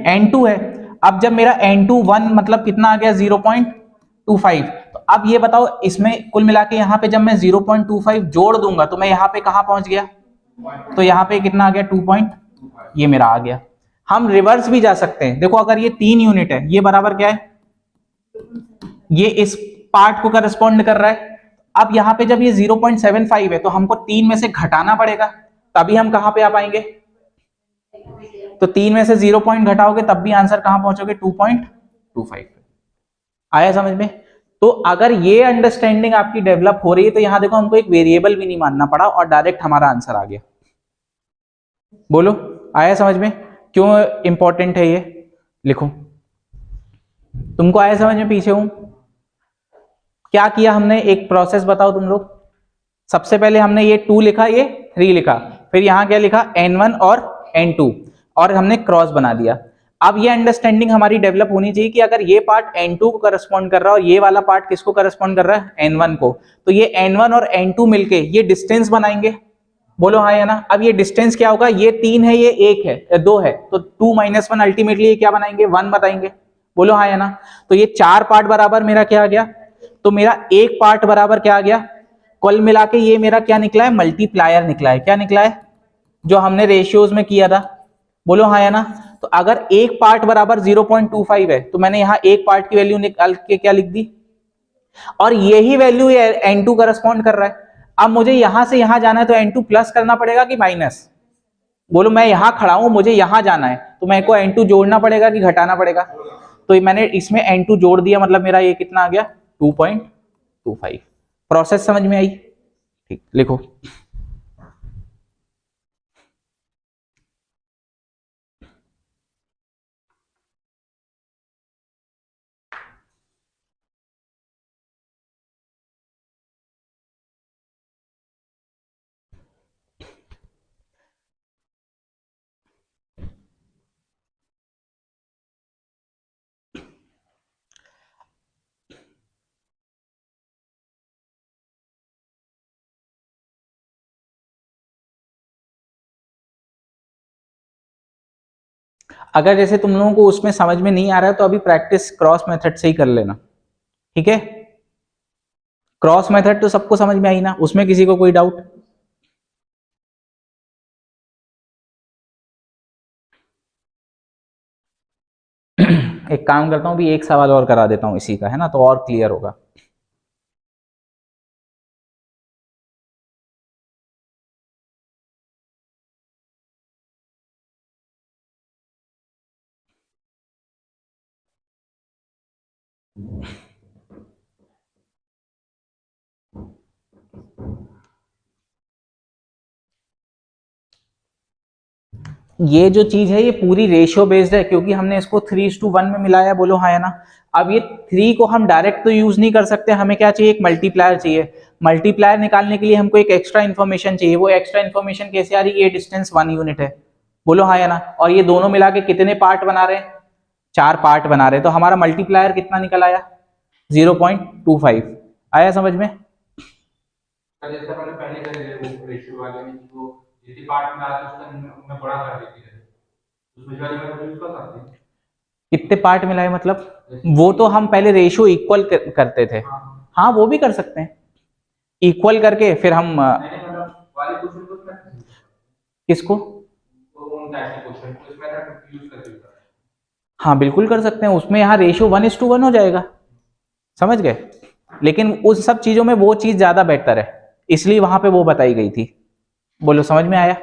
N2 है। अब जब मेरा N2 1 मतलब कितना आ गया 0.25। तो अब ये बताओ इसमें कुल मिला के यहाँ पे जब मैं 0.25 जोड़ दूंगा तो मैं यहाँ पे कहाँ पहुंच गया, तो यहाँ पे कितना आ गया 2. ये मेरा आ गया। हम रिवर्स भी जा सकते हैं, देखो अगर ये 3 यूनिट है, ये बराबर क्या है, ये इस पार्ट को करस्पॉन्ड कर रहा है। अब यहाँ पे जब ये 0.75 है तो हमको 3 में से घटाना पड़ेगा, तभी हम कहां पे आ पाएंगे, तो 3 में से 0 पॉइंट घटाओगे तब भी आंसर कहां पहुंचोगे 2.25। आया समझ में। तो अगर ये अंडरस्टैंडिंग आपकी डेवलप हो रही है तो यहां देखो हमको एक वेरिएबल भी नहीं मानना पड़ा और डायरेक्ट हमारा आंसर आ गया। बोलो आया समझ में, क्यों इंपॉर्टेंट है ये, लिखो। तुमको आया समझ में, पीछे हूं। क्या किया हमने, एक प्रोसेस बताओ तुम लोग। सबसे पहले हमने ये 2 लिखा, ये 3 लिखा, फिर यहां क्या लिखा N1 और N2 और हमने क्रॉस बना दिया। अब ये अंडरस्टैंडिंग हमारी डेवलप होनी चाहिए कि अगर ये पार्ट N2 को करस्पॉन्ड कर रहा है और ये वाला पार्ट किसको करस्पॉन्ड कर रहा है N1 को, तो ये N1 और N2 मिलके ये डिस्टेंस बनाएंगे, बोलो हाँ या ना। अब ये डिस्टेंस क्या होगा, ये 3 है ये 1 है 2 है, तो 2 - 1 अल्टीमेटली ये क्या बनाएंगे 1 बताएंगे, बोलो हाँ या ना। तो ये 4 पार्ट बराबर मेरा क्या आ गया, तो मेरा 1 पार्ट बराबर क्या आ गया, कुल मिला के ये मेरा क्या निकला है मल्टीप्लायर निकला है। क्या निकला है, जो हमने रेशियोज में किया था, बोलो हाँ या ना। तो अगर 1 पार्ट बराबर 0.25 है तो मैंने यहाँ 1 पार्ट की वैल्यू निकाल के क्या लिख दी, और यही वैल्यू N2 करस्पॉन्ड कर रहा है। अब मुझे यहां से यहां जाना है तो N2 प्लस करना पड़ेगा कि माइनस, बोलो मैं यहां खड़ा हूं मुझे यहां जाना है तो मेरे को N2 जोड़ना पड़ेगा कि घटाना पड़ेगा, तो मैंने इसमें N2 जोड़ दिया, मतलब मेरा ये कितना आ गया 2.25। प्रोसेस समझ में आई, ठीक लिखो। अगर जैसे तुम लोगों को उसमें समझ में नहीं आ रहा है तो अभी प्रैक्टिस क्रॉस मेथड से ही कर लेना, ठीक है। क्रॉस मेथड तो सबको समझ में आई ना, उसमें किसी को कोई डाउट। एक काम करता हूं, भी एक सवाल और करा देता हूं इसी का, है ना, तो और क्लियर होगा। ये जो चीज है ये पूरी रेशियो बेस्ड है, क्योंकि हमने इसको 3:1 में मिलाया, बोलो हाँ या ना। अब ये 3 को हम डायरेक्ट तो यूज नहीं कर सकते, हमें क्या चाहिए, एक मल्टीप्लायर चाहिए। मल्टीप्लायर निकालने के लिए हमको एक एक्स्ट्रा इन्फॉर्मेशन चाहिए। वो एक्स्ट्रा इन्फॉर्मेशन कैसे आ रही है, ये डिस्टेंस 1 यूनिट है, बोलो हाँ या ना। और ये दोनों मिला के कितने पार्ट बना रहे हैं, 4 पार्ट बना रहे हैं। तो हमारा मल्टीप्लायर कितना निकल आया 0.25। आया समझ में। जैसे अपन पहले करे वो रेशियो वाले में वो जितनी पार्ट में आता है उसका उनमें बड़ा कर देती है, उसमें वाली में यूज कर सकते हैं। कितने पार्ट मिलाए मतलब, वो तो हम पहले रेशियो इक्वल करते थे। हाँ वो भी कर सकते हैं, इक्वल करके फिर हम मतलब वाले क्वेश्चन को किसको, वो उन टाइप के क्वेश्चन को इस मेथड यूज करके भी हाँ बिल्कुल कर सकते हैं। उसमें यहाँ रेशियो 1:1 हो जाएगा, समझ गए। लेकिन उस सब चीजों में वो चीज ज्यादा बेहतर है, इसलिए वहां पे वो बताई गई थी। बोलो समझ में आया,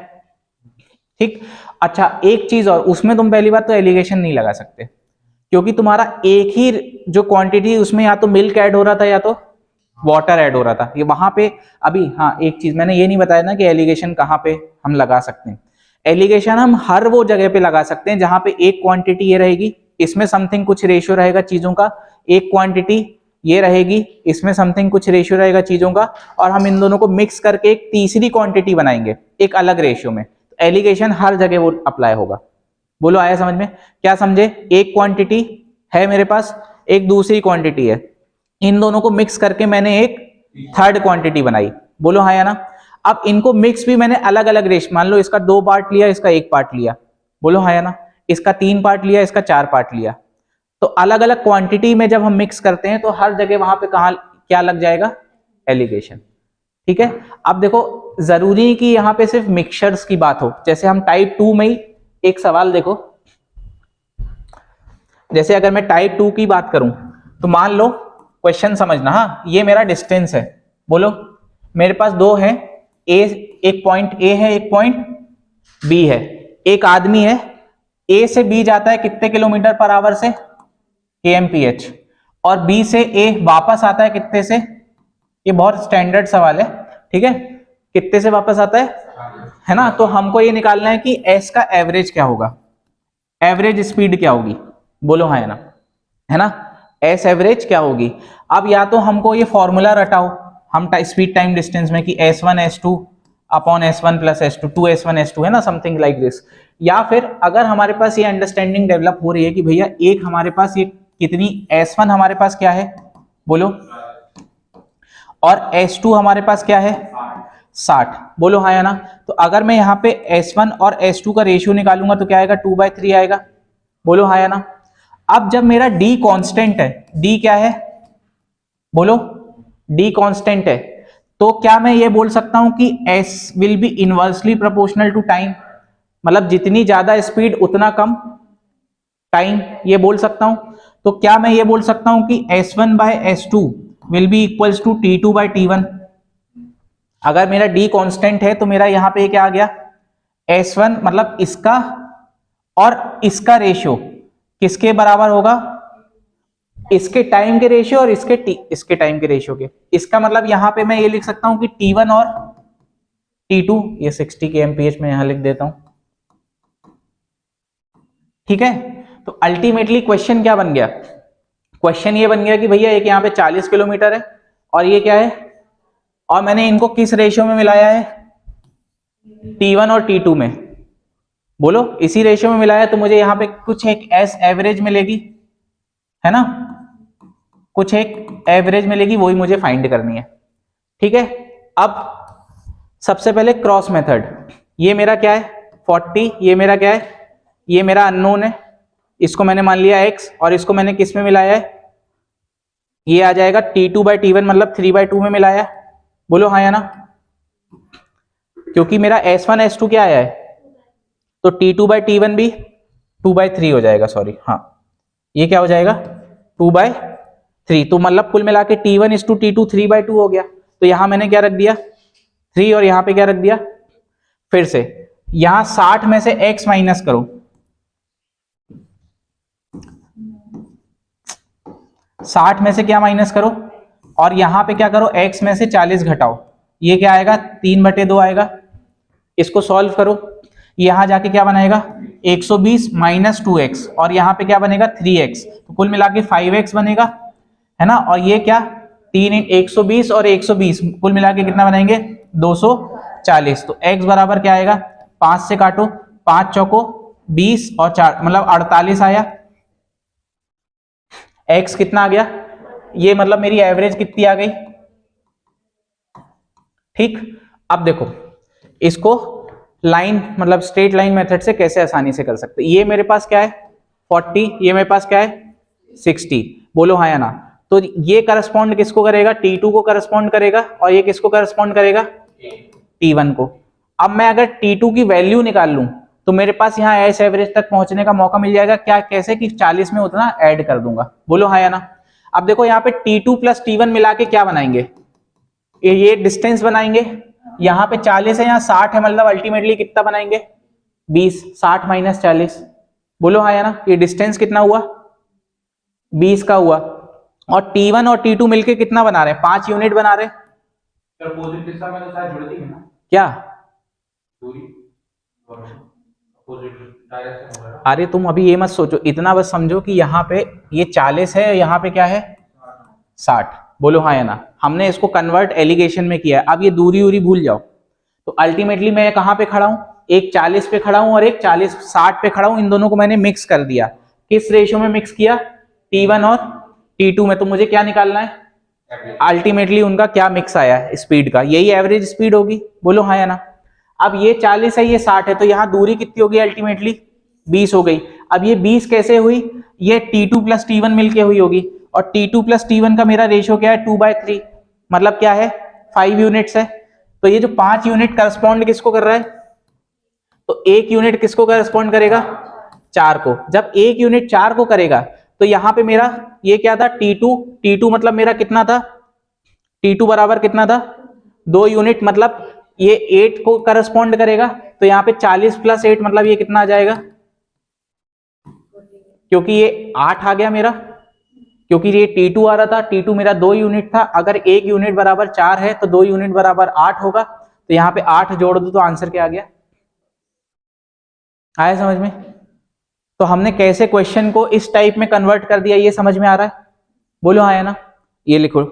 ठीक। अच्छा एक चीज और, उसमें तुम पहली बात तो एलिगेशन नहीं लगा सकते, क्योंकि तुम्हारा एक ही जो क्वांटिटी उसमें या तो मिल्क ऐड हो रहा था या तो वाटर ऐड हो रहा था, ये वहां पे अभी। हाँ एक चीज मैंने ये नहीं बताया ना कि एलिगेशन कहाँ पे हम लगा सकते हैं। एलिगेशन हम हर वो जगह पे लगा सकते हैं जहां पे एक क्वांटिटी ये रहेगी इसमें समथिंग कुछ रेशियो रहेगा चीजों का, एक क्वांटिटी ये रहेगी, इसमें समथिंग कुछ रेशियो रहेगा चीजों का, और हम इन दोनों को मिक्स करके एक तीसरी क्वांटिटी बनाएंगे एक अलग रेशियो में। तो एलिगेशन हर जगह वो अप्लाई होगा। बोलो आया समझ में? क्या समझे? एक क्वांटिटी है मेरे पास, एक दूसरी क्वांटिटी है, इन दोनों को मिक्स करके मैंने एक थर्ड क्वांटिटी बनाई। बोलो हाँ या ना? अब इनको मिक्स भी मैंने अलग अलग रेशियो, मान लो इसका 2 पार्ट लिया, इसका 1 पार्ट लिया। बोलो हाँ या ना? इसका 3 पार्ट लिया, इसका 4 पार्ट लिया। तो अलग अलग क्वांटिटी में जब हम मिक्स करते हैं तो हर जगह वहां पे कहा क्या लग जाएगा? एलिगेशन। ठीक है। अब देखो जरूरी कि यहां पे सिर्फ मिक्सचर्स की बात हो, जैसे हम टाइप 2 में ही एक सवाल देखो, जैसे अगर मैं टाइप 2 की बात करूं तो मान लो, क्वेश्चन समझना, हाँ, ये मेरा डिस्टेंस है। बोलो मेरे पास दो है, एक पॉइंट ए है, एक पॉइंट बी है। एक आदमी है, ए से बी जाता है कितने किलोमीटर पर आवर से? kmph। और बी से ए वापस आता है कितने से? ये बहुत स्टैंडर्ड सवाल है, ठीक है, कितने से वापस आता है ना? तो हमको ये निकालना है कि एस का एवरेज क्या होगा, एवरेज स्पीड क्या होगी। बोलो हाँ या ना? है ना? एस एवरेज क्या होगी? अब या तो हमको ये फॉर्मूला रटाओ हम स्पीड टाइम डिस्टेंस में कि S1 S2 upon S1 plus S2 2S1 S2 है ना, समथिंग लाइक दिस। या फिर अगर हमारे पास ये अंडरस्टैंडिंग डेवलप हो रही है कि भैया एक हमारे पास ये कितनी S1 हमारे पास क्या है? बोलो। और S2 हमारे पास क्या है? 60। बोलो हाँ या ना? तो अगर मैं यहाँ पे S1 और S2 का रेशियो निकालूंगा तो क्या आएगा? 2/3 आएगा। बोलो हाँ या ना? अब जब मेरा D कांस्टेंट है, D क्या है? बोलो, D कांस्टेंट है, तो क्या मैं ये बोल सकता हूं कि S will be inversely proportional to time, मतलब जितनी ज्यादा स्पीड उतना कम टाइम, ये बोल सकता हूं। तो क्या मैं ये बोल सकता हूं कि S1/S2 will be equals to T2/T1? अगर मेरा D कांस्टेंट है तो मेरा यहां पे क्या आ गया? S1 मतलब इसका और इसका रेशियो किसके बराबर होगा? इसके टाइम के रेशियो और इसके टाइम के रेशियो के। इसका मतलब यहां पे मैं ये लिख सकता हूं कि T1 और T2, ये 60 kmph में यहां लिख देता हूं, ठीक है। तो अल्टीमेटली क्वेश्चन क्या बन गया? क्वेश्चन ये बन गया कि भैया एक यहां पे 40 किलोमीटर है और ये क्या है, और मैंने इनको किस रेशियो में मिलाया है? T1 और T2 में। बोलो इसी रेशियो में मिलाया, तो मुझे यहां पे कुछ एक एस एवरेज मिलेगी, है ना, कुछ एक एवरेज मिलेगी, वही मुझे फाइंड करनी है, ठीक है। अब सबसे पहले क्रॉस मेथड, ये मेरा क्या है? 40, ये मेरा क्या है? ये मेरा अननोन है, इसको मैंने मान लिया x, और इसको मैंने किस में मिलाया है? ये आ जाएगा T2/T1 मतलब 3/2 में मिलाया है। बोलो हाँ या ना? क्योंकि मेरा S1 S2 क्या आया है, तो T2/T1 भी 2/3 हो जाएगा, सॉरी, हाँ, ये क्या हो जाएगा? 2/3। तो मतलब कुल मिला के T1:T2 3/2 हो गया। तो यहां मैंने क्या रख दिया? 3, और यहां पे क्या रख दिया? फिर से यहां 60 में से x माइनस करो, 60 में से क्या माइनस करो, और यहां पे क्या करो? x में से 40 घटाओ, ये क्या आएगा? 3/2 आएगा। इसको सॉल्व करो, यहां जाके क्या बनाएगा? 120 माइनस 2x, और यहां पे क्या बनेगा? 3x, तो कुल मिला के 5x बनेगा, है ना। और ये क्या? 120 और 120 कुल मिला के कितना बनाएंगे? 240। तो x बराबर क्या आएगा? 5 से काटो, 5 चौको 20 और 4 मतलब 48 आया। x कितना आ गया? ये मतलब मेरी एवरेज कितनी आ गई? ठीक। अब देखो इसको लाइन मतलब स्ट्रेट लाइन मेथड से कैसे आसानी से कर सकते। ये मेरे पास क्या है? 40, ये मेरे पास क्या है? 60। बोलो हाँ या ना? तो ये करस्पॉन्ड किसको करेगा? T2 को करस्पॉन्ड करेगा, और ये किसको करस्पॉन्ड करेगा? T1 को। अब मैं अगर T2 की वैल्यू निकाल लूं तो मेरे पास यहाँ एस एवरेज तक पहुंचने का मौका मिल जाएगा। क्या? कैसे कि 40 में उतना ऐड कर दूंगा। बोलो हाँ या ना? अब देखो यहाँ पे T2 प्लस T1 मिला के क्या बनाएंगे? ये डिस्टेंस बनाएंगे। यहाँ पे 40 है, यहाँ 60 है, मतलब अल्टीमेटली कितना बनाएंगे? 20। 60 माइनस 40, बोलो हाँ या ना? ये डिस्टेंस कितना हुआ? 20 का हुआ। और T1 और T2 मिलके कितना बना रहे हैं? 5 यूनिट बना रहे हैं। पॉजिटिव दिशा में तो शायद जुड़ दी है ना क्या? दूरी, अपोजिट डायरेक्शन होगा ना। अरे तुम अभी ये मत सोचो, इतना बस समझो कि यहाँ पे ये 40 है, यहाँ पे क्या है 60। बोलो हाँ या ना। हमने इसको कन्वर्ट एलिगेशन में किया है। अब ये दूरी उरी भूल जाओ। तो अल्टीमेटली मैं कहाँ पे खड़ा हूँ, एक 40 पे खड़ा हूँ और एक 60 पे खड़ा हूँ। इन दोनों को मैंने मिक्स कर दिया। किस रेशियो में मिक्स किया, T1 और T2 में। तो मुझे क्या निकालना है, अल्टीमेटली उनका क्या मिक्स आया है स्पीड का, यही एवरेज स्पीड होगी। बोलो हाँ या ना। अब ये 40 है, ये 60 है, तो यहाँ दूरी कितनी होगी अल्टीमेटली 20 हो गई। अब ये 20 कैसे हुई, ये T2 प्लस T1 मिलके हुई होगी। और T2 प्लस T1 का मेरा रेशियो क्या है 2/3, मतलब क्या है 5 यूनिट्स है। तो ये जो 5 यूनिट करस्पॉन्ड किसको कर रहा है, तो 1 यूनिट किसको करस्पॉन्ड करेगा, 4 को। जब 1 यूनिट 4 को करेगा तो यहाँ पे मेरा ये क्या था T2 मतलब मेरा कितना था, T2 बराबर कितना था 2 यूनिट, मतलब ये 8 को करस्पॉन्ड करेगा। तो यहाँ पे 40 प्लस 8 मतलब ये कितना आ जाएगा, क्योंकि ये 8 आ गया मेरा, क्योंकि ये T2 आ रहा था। T2 मेरा 2 यूनिट था। अगर 1 यूनिट बराबर 4 है तो 2 यूनिट बराबर 8 होगा। तो यहाँ पे 8 जोड़ दो तो आंसर क्या आ गया, आया समझ में। तो हमने कैसे क्वेश्चन को इस टाइप में कन्वर्ट कर दिया, ये समझ में आ रहा है। बोलो हाँ या ना। ये लिखो,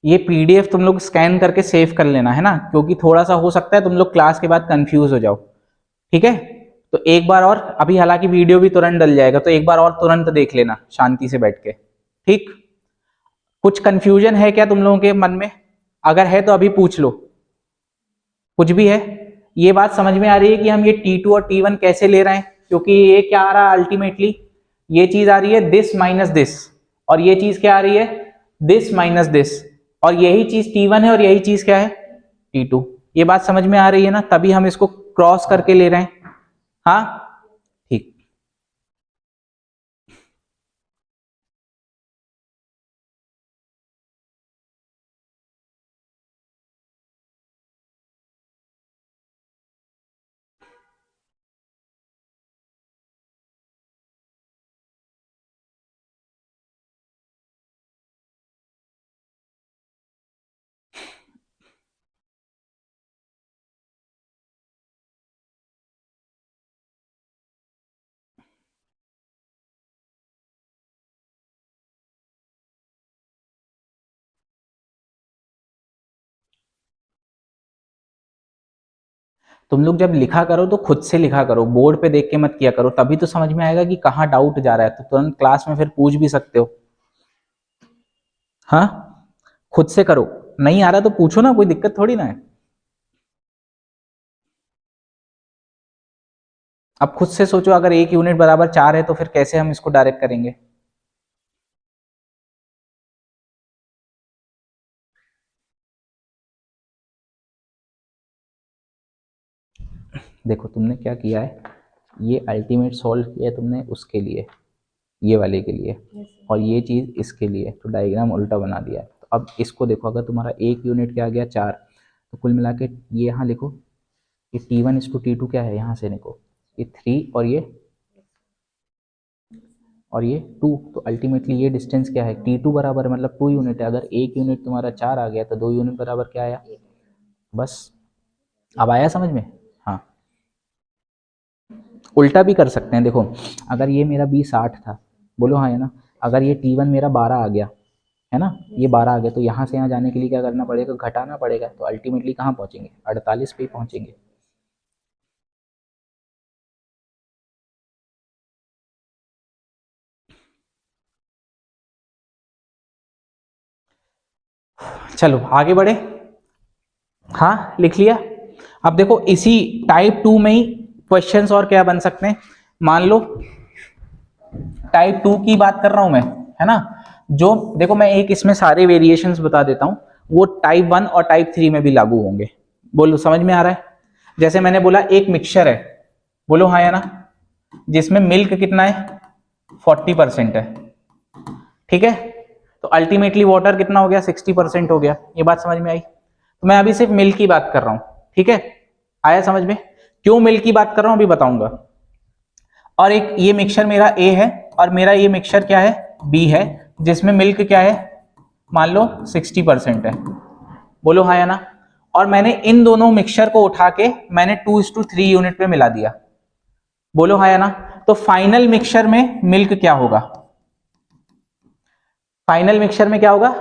ये पीडीएफ तुम लोग स्कैन करके सेव कर लेना है ना, क्योंकि थोड़ा सा हो सकता है तुम लोग क्लास के बाद कंफ्यूज हो जाओ। ठीक है, तो एक बार और, अभी हालांकि वीडियो भी तुरंत डल जाएगा, तो एक बार और तुरंत देख लेना शांति से बैठ के। ठीक, कुछ कंफ्यूजन है क्या तुम लोगों के मन में, अगर है तो अभी पूछ लो। कुछ भी है, ये बात समझ में आ रही है कि हम ये T2 और T1 कैसे ले रहे हैं, क्योंकि ये क्या आ रहा है अल्टीमेटली, ये चीज आ रही है दिस माइनस दिस, और ये चीज क्या आ रही है दिस माइनस दिस, और यही चीज T1 है और यही चीज क्या है T2। ये बात समझ में आ रही है ना, तभी हम इसको क्रॉस करके ले रहे हैं। हाँ ठीक, तुम लोग जब लिखा करो तो खुद से लिखा करो, बोर्ड पे देख के मत किया करो, तभी तो समझ में आएगा कि कहाँ डाउट जा रहा है। तो तुरंत क्लास में फिर पूछ भी सकते हो। हाँ, खुद से करो, नहीं आ रहा तो पूछो ना, कोई दिक्कत थोड़ी ना है। अब खुद से सोचो, अगर 1 यूनिट बराबर 4 है तो फिर कैसे हम इसको डायरेक्ट करेंगे। देखो तुमने क्या किया है, ये अल्टीमेट सॉल्व किया है तुमने उसके लिए, ये वाले के लिए, और ये चीज़ इसके लिए, तो डायग्राम उल्टा बना दिया है। तो अब इसको देखो, अगर तुम्हारा 1 यूनिट क्या आ गया 4, तो कुल मिला के ये यहाँ लिखो, ये T1:T2 क्या है, यहाँ से लिखो ये 3 और ये 2, तो अल्टीमेटली ये डिस्टेंस क्या है T2 बराबर मतलब 2 यूनिट है। अगर 1 यूनिट तुम्हारा 4 आ गया तो 2 यूनिट बराबर क्या आया, बस। अब आया समझ में। हाँ, उल्टा भी कर सकते हैं। देखो अगर ये मेरा B 60 था, बोलो हाँ है ना, अगर ये T1 मेरा 12 आ गया है ना, ये 12 आ गया, तो यहाँ से यहाँ जाने के लिए क्या करना पड़ेगा, घटाना पड़ेगा। तो अल्टीमेटली कहाँ पहुँचेंगे, 48 पे ही पहुँचेंगे। चलो आगे बढ़े। हाँ लिख लिया। अब देखो इसी टाइप 2 में ही क्वेश्चंस और क्या बन सकते हैं। मान लो टाइप 2 की बात कर रहा हूं मैं, है ना, जो देखो मैं एक इसमें सारे वेरिएशंस बता देता हूँ, वो टाइप 1 और टाइप 3 में भी लागू होंगे। बोलो समझ में आ रहा है? जैसे मैंने बोला एक मिक्सचर है, बोलो हाँ या ना, जिसमें मिल्क कितना है 40% है, ठीक है, तो अल्टीमेटली वाटर कितना हो गया 60% हो गया। ये बात समझ में आई? तो मैं अभी सिर्फ मिल्क की बात कर रहा हूं, ठीक है, आया समझ में? क्यों मिल्क की बात कर रहा हूं अभी बताऊंगा। और एक ये मिक्सचर मेरा ए है और मेरा ये मिक्सचर क्या है बी है, जिसमें मिल्क क्या है मान लो 60% है, बोलो हाँ या ना। और मैंने इन दोनों मिक्सचर को उठा के मैंने 2:3 यूनिट पे मिला दिया, बोलो हाँ या ना। तो फाइनल मिक्सचर में मिल्क क्या होगा, फाइनल मिक्सचर में क्या होगा,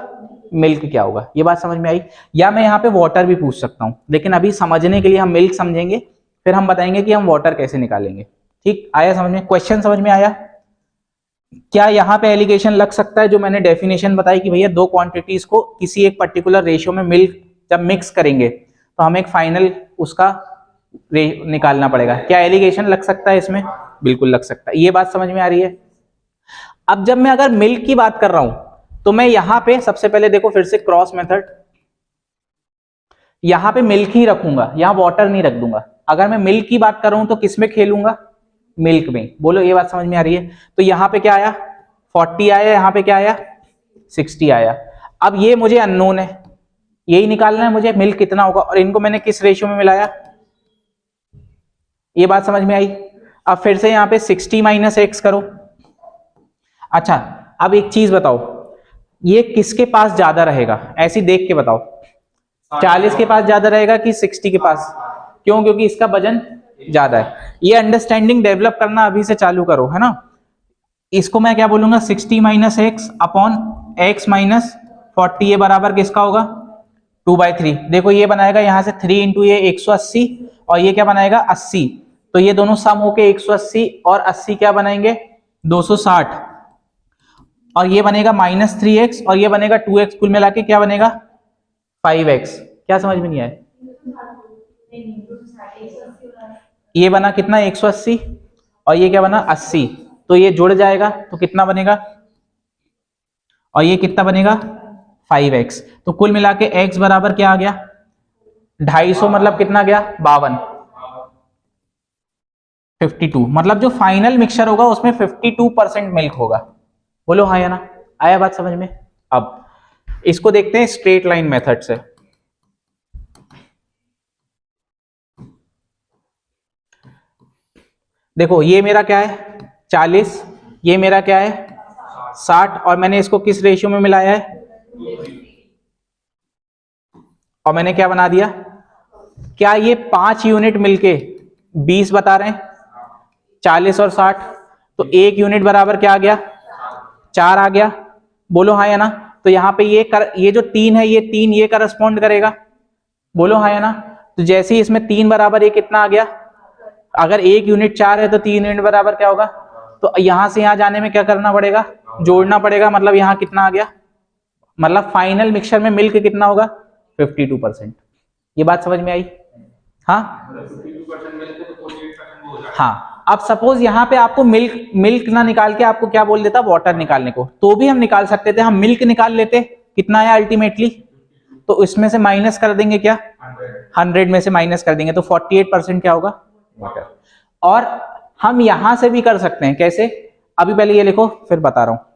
मिल्क क्या होगा। ये बात समझ में आई? या मैं यहाँ पे वाटर भी पूछ सकता हूं, लेकिन अभी समझने के लिए हम मिल्क समझेंगे, फिर हम बताएंगे कि हम वाटर कैसे निकालेंगे। ठीक, आया समझ में? क्वेश्चन समझ में आया? क्या यहाँ पे एलिगेशन लग सकता है जो मैंने डेफिनेशन बताई कि भैया दो क्वांटिटीज को किसी एक पर्टिकुलर रेशियो में मिल्क जब मिक्स करेंगे तो हमें एक फाइनल उसका निकालना पड़ेगा, क्या एलिगेशन लग सकता है इसमें? बिल्कुल लग सकता है। ये बात समझ में आ रही है? अब जब मैं अगर मिल्क की बात कर रहा हूं तो मैं यहां पे सबसे पहले देखो फिर से क्रॉस मेथड, यहां पे मिल्क ही रखूंगा, यहां वाटर नहीं रख दूंगा। अगर मैं मिल्क की बात कर रहा हूं तो किसमें खेलूंगा, मिल्क में। बोलो ये बात समझ में आ रही है? तो यहां पे क्या आया 40 आया, यहां पे क्या आया 60 आया। अब ये मुझे अननोन है, यही निकालना है मुझे मिल्क कितना होगा, और इनको मैंने किस रेशियो में मिलाया, ये बात समझ में आई? अब फिर से यहां पे 60 माइनस एक्स करो। अच्छा अब एक चीज बताओ, ये किसके पास ज्यादा रहेगा, ऐसी देख के बताओ, 40 के पास ज्यादा रहेगा कि 60 के पास? क्यों? क्योंकि इसका वजन ज्यादा है। ये अंडरस्टैंडिंग डेवलप करना अभी से चालू करो, है ना। इसको मैं क्या बोलूंगा 60 minus x upon x minus 40, ये बराबर किसका होगा 2/3। देखो ये बनाएगा यहां से 3 इंटू ये 180 और ये क्या बनाएगा 80, तो ये दोनों सम होके 180 और 80 क्या बनाएंगे 260, और ये बनेगा -3x और ये बनेगा 2x, कुल मिला के क्या बनेगा 5x। क्या समझ में नहीं आया? ये बना कितना 180 और ये क्या बना 80, तो ये जुड़ जाएगा तो कितना बनेगा, और ये कितना बनेगा 5x। तो कुल मिला के x बराबर क्या आ गया 250, मतलब कितना गया 52, 52, मतलब जो फाइनल मिक्सचर होगा उसमें 52% मिल्क होगा। बोलो हाँ या ना, आया बात समझ में? अब इसको देखते हैं स्ट्रेट लाइन मेथड से। देखो ये मेरा क्या है 40, ये मेरा क्या है 60, और मैंने इसको किस रेशियो में मिलाया है, और मैंने क्या बना दिया, क्या ये 5 यूनिट मिलके 20 बता रहे हैं, 40 और 60, तो 1 यूनिट बराबर क्या आ गया 4 आ गया। बोलो हाँ या ना। तो यहाँ पे ये जो 3 है, ये 3 ये करस्पॉन्ड करेगा, बोलो हाँ या ना। तो जैसे ही इसमें 3 बराबर ये कितना आ गया, अगर 1 यूनिट 4 है तो 3 यूनिट बराबर क्या होगा, तो यहां से यहां जाने में क्या करना पड़ेगा, जोड़ना पड़ेगा, मतलब यहां कितना आ गया, मतलब फाइनल मिक्सचर में मिल्क कितना होगा 52%। ये बात समझ में आई? हाँ 52% मिलते तो 48% हो जाएगा। हाँ। अब सपोज यहाँ पे आपको मिल्क ना निकाल के आपको क्या बोल देता वाटर निकालने को, तो भी हम निकाल सकते थे, हम मिल्क निकाल लेते, कितना आया अल्टीमेटली, तो इसमें से माइनस कर देंगे क्या 100 में से माइनस कर देंगे, तो 48% क्या होगा वाटर। और हम यहां से भी कर सकते हैं, कैसे, अभी पहले ये लिखो फिर बता रहा हूं।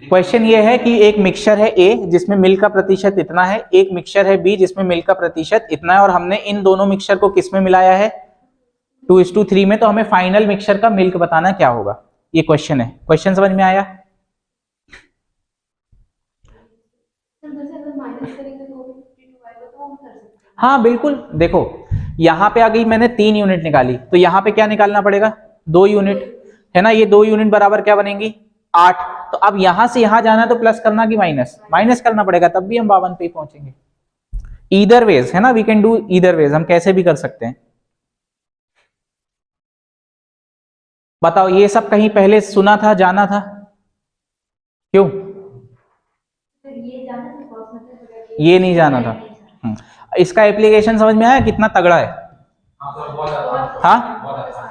क्वेश्चन ये है कि एक मिक्सचर है ए जिसमें मिल्क का प्रतिशत इतना है, एक मिक्सचर है बी जिसमें मिल्क का प्रतिशत इतना है, और हमने इन दोनों मिक्सचर को किस में मिलाया है 2:3 में, तो हमें फाइनल मिक्सचर का मिल्क बताना क्या होगा। ये क्वेश्चन है। क्वेश्चन समझ में आया? हाँ बिल्कुल। देखो यहां पे आ गई मैंने 3 यूनिट निकाली, तो यहां पे क्या निकालना पड़ेगा 2 यूनिट, है ना। ये 2 यूनिट बराबर क्या बनेंगी 8, तो अब यहां से यहां जाना है तो प्लस करना कि माइनस, माइनस करना पड़ेगा, तब भी हम 52 पे पहुंचेंगे। ईदर वेज है ना, we can do either ways, हम कैसे भी कर सकते हैं। बताओ ये सब कहीं पहले सुना था, जाना था, क्यों ये नहीं जाना था? इसका एप्लीकेशन समझ में आया कितना तगड़ा है? हाँ सर बहुत अच्छा। हाँ बहुत अच्छा।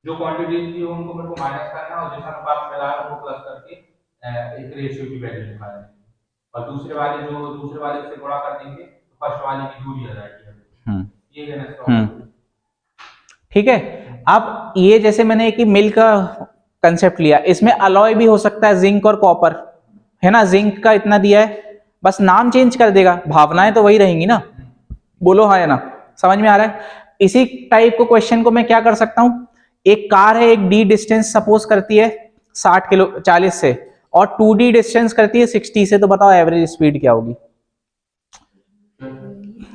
जो क्वांटिटी थी उनको मेरे को माइनस करना और जिस अनुपात में मिला वो प्लस करके एक रेशियो की वैल्यू निकालनी है। और दूसरे वाले से गुणा कर देंगे तो फर्स्ट वाले की दूरी आ जाएगी। ये लेना इसका ठीक है। अब ये जैसे मैंने एक मिल्क का कंसेप्ट लिया, इसमें अलॉय भी हो सकता है, जिंक और कॉपर, है ना। जिंक का इतना दिया है, बस नाम चेंज कर देगा, भावनाएं तो वही रहेंगी ना। बोलो हाँ या ना, समझ में आ रहा है। इसी टाइप को क्वेश्चन को मैं क्या कर सकता हूं, एक कार है, एक डी डिस्टेंस सपोज करती है 40 से और 2D डिस्टेंस करती है 60 से, तो बताओ एवरेज स्पीड क्या होगी।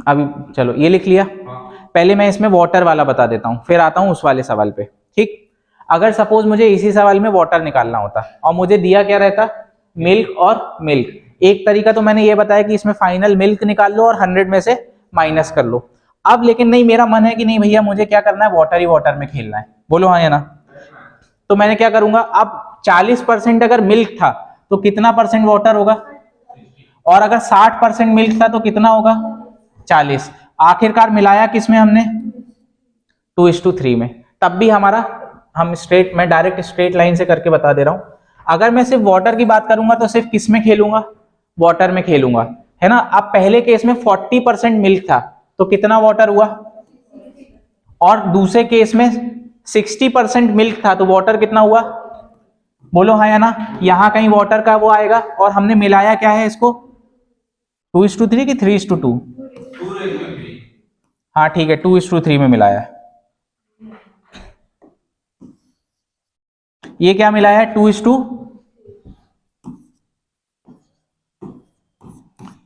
अभी चलो ये लिख लिया। पहले मैं इसमें वाटर वाला बता देता हूं, फिर आता हूं उस वाले सवाल पे। ठीक, अगर सपोज मुझे इसी सवाल में वाटर निकालना होता और मुझे दिया क्या रहता, मिल्क और मिल्क। एक तरीका तो मैंने ये बताया कि इसमें फाइनल मिल्क निकाल लो और 100 में से माइनस कर लो। अब लेकिन नहीं, मेरा मन है कि नहीं भैया मुझे क्या करना है, वाटर ही वाटर में खेलना है। बोलो हाँ या ना। तो मैंने क्या करूंगा, अब 40% अगर मिल्क था तो कितना परसेंट वाटर होगा, और अगर 60% मिल्क था तो कितना होगा, 40। आखिरकार मिलाया किसमें हमने, 2:3 में। तब भी हमारा, मैं डायरेक्ट स्ट्रेट लाइन से करके बता दे रहा हूं। अगर मैं सिर्फ वाटर की बात करूंगा तो सिर्फ किस में खेलूंगा, वाटर में खेलूंगा, है ना। अब पहले केस में 40% मिल्क था तो कितना वाटर हुआ, और दूसरे केस में 60% मिल्क था तो वाटर कितना हुआ। बोलो हाँ या ना। यहां कहीं वाटर का वो आएगा, और हमने मिलाया क्या है इसको, 2:3 की 3:2। हाँ ठीक है, 2:3 में मिलाया है। ये क्या मिलाया है, 2:,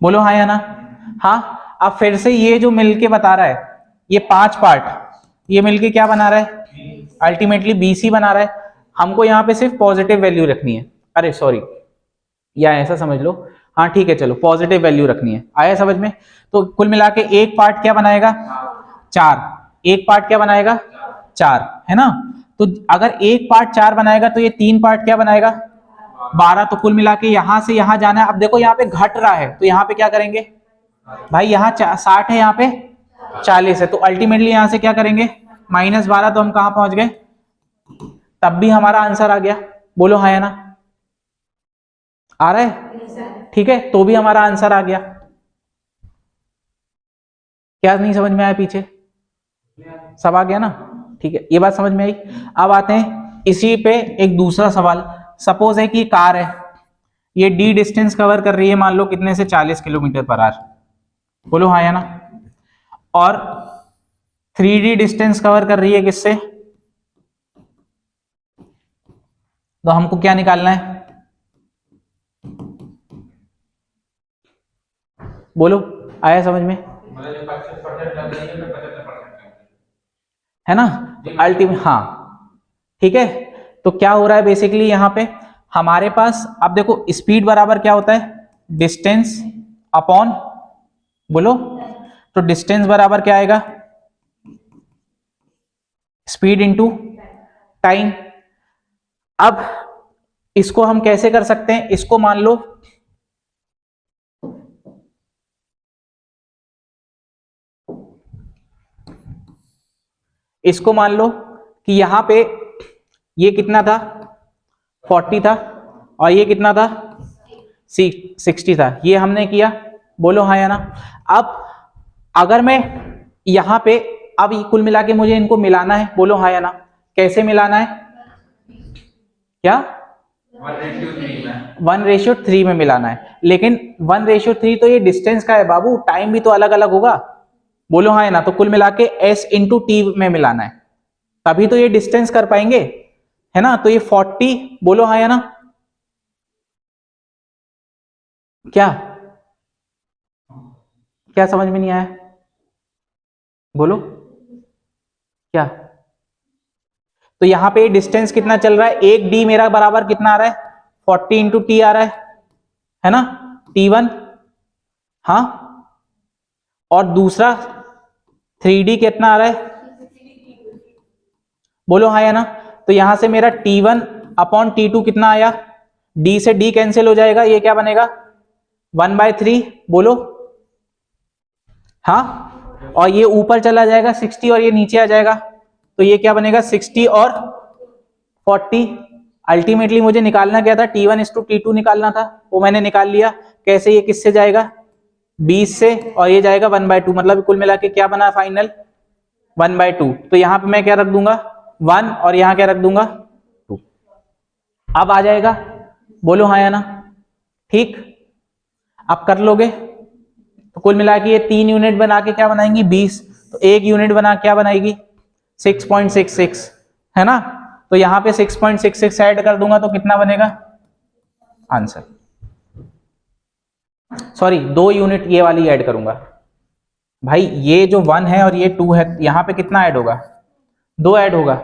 बोलो हाँ या ना। हाँ, अब फिर से ये जो मिलके बता रहा है, ये 5 पार्ट, ये मिलके क्या बना रहा है, अल्टीमेटली BC बना रहा है। हमको यहाँ पे सिर्फ पॉजिटिव वैल्यू रखनी है, अरे सॉरी, या ऐसा समझ लो, हाँ ठीक है चलो, पॉजिटिव वैल्यू रखनी है। आया समझ में। तो कुल मिला के एक पार्ट क्या बनाएगा, 4। एक पार्ट क्या बनाएगा, 4, है ना। तो अगर एक पार्ट 4 बनाएगा तो ये 3 पार्ट क्या बनाएगा, 12। तो कुल मिला के यहां से यहां जाना है। अब देखो यहाँ पे घट रहा है तो यहाँ पे क्या करेंगे भाई, यहाँ 60 है, यहाँ पे 40 है, तो अल्टीमेटली यहां से क्या करेंगे, -12। तो हम कहां पहुंच गए, तब भी हमारा आंसर आ गया। बोलो हाँ या ना, आ रहा है, ठीक है, तो भी हमारा आंसर आ गया। क्या नहीं समझ में आया पीछे, सब आ गया ना, ठीक है, ये बात समझ में आई। अब आते हैं इसी पे एक दूसरा सवाल। सपोज है कि कार है, ये डी डिस्टेंस कवर कर रही है, मान लो कितने से, 40 km/h। बोलो हाँ या ना। और 3D डिस्टेंस कवर कर रही है किससे, तो हमको क्या निकालना है, बोलो, आया समझ में, है ना, अल्टीमेट, हाँ ठीक है। तो क्या हो रहा है बेसिकली यहां पे हमारे पास, अब देखो स्पीड बराबर क्या होता है, डिस्टेंस अपॉन, बोलो, तो डिस्टेंस बराबर क्या आएगा, स्पीड इनटू टाइम। अब इसको हम कैसे कर सकते हैं, इसको मान लो कि यहां पे ये कितना था, 40 था, और ये कितना था, 60 था। ये हमने किया, बोलो हाँ या ना। अब अगर मैं यहां पे, अब कुल मिला के मुझे इनको मिलाना है, बोलो हाँ या ना। कैसे मिलाना है, क्या, 1:3 में मिलाना है। लेकिन 1:3 तो ये डिस्टेंस का है बाबू, टाइम भी तो अलग अलग होगा। बोलो हाँ या ना। तो कुल मिला के S/T में मिलाना है, तभी तो ये डिस्टेंस कर पाएंगे, है ना। तो ये 40, बोलो हाँ या ना। क्या क्या समझ में नहीं आया, बोलो क्या। तो यहां पे डिस्टेंस कितना चल रहा है, एक D मेरा बराबर कितना आ रहा है, 40 × T आ रहा है ना, T1, हाँ। और दूसरा 3D कितना आ रहा है, बोलो हाँ या ना। तो यहां से मेरा T1/T2 कितना आया, D से D कैंसिल हो जाएगा, ये क्या बनेगा, 1/3, बोलो हाँ। और ये ऊपर चला जाएगा 60 और ये नीचे आ जाएगा, तो ये क्या बनेगा 60 और 40। अल्टीमेटली मुझे निकालना क्या था, T1:T2 निकालना था, वो मैंने निकाल लिया। कैसे, ये किससे जाएगा 20 से, और ये जाएगा 1/2, मतलब कुल मिला के क्या बना फाइनल 1/2। तो यहाँ पे मैं क्या रख दूंगा 1 और यहाँ क्या रख दूंगा 2। अब आ जाएगा, बोलो हाँ या ना, ठीक। अब कर लोगे तो कुल मिला के ये 3 यूनिट बना के क्या बनाएंगी 20, तो 1 यूनिट बना क्या बनाएगी 6.66, है ना। तो यहाँ पे 6.66 ऐड कर दूंगा तो कितना बनेगा आंसर, सॉरी 2 यूनिट ये वाली ऐड करूंगा भाई, ये जो 1 है और ये 2 है, यहाँ पे कितना ऐड होगा 2 ऐड होगा,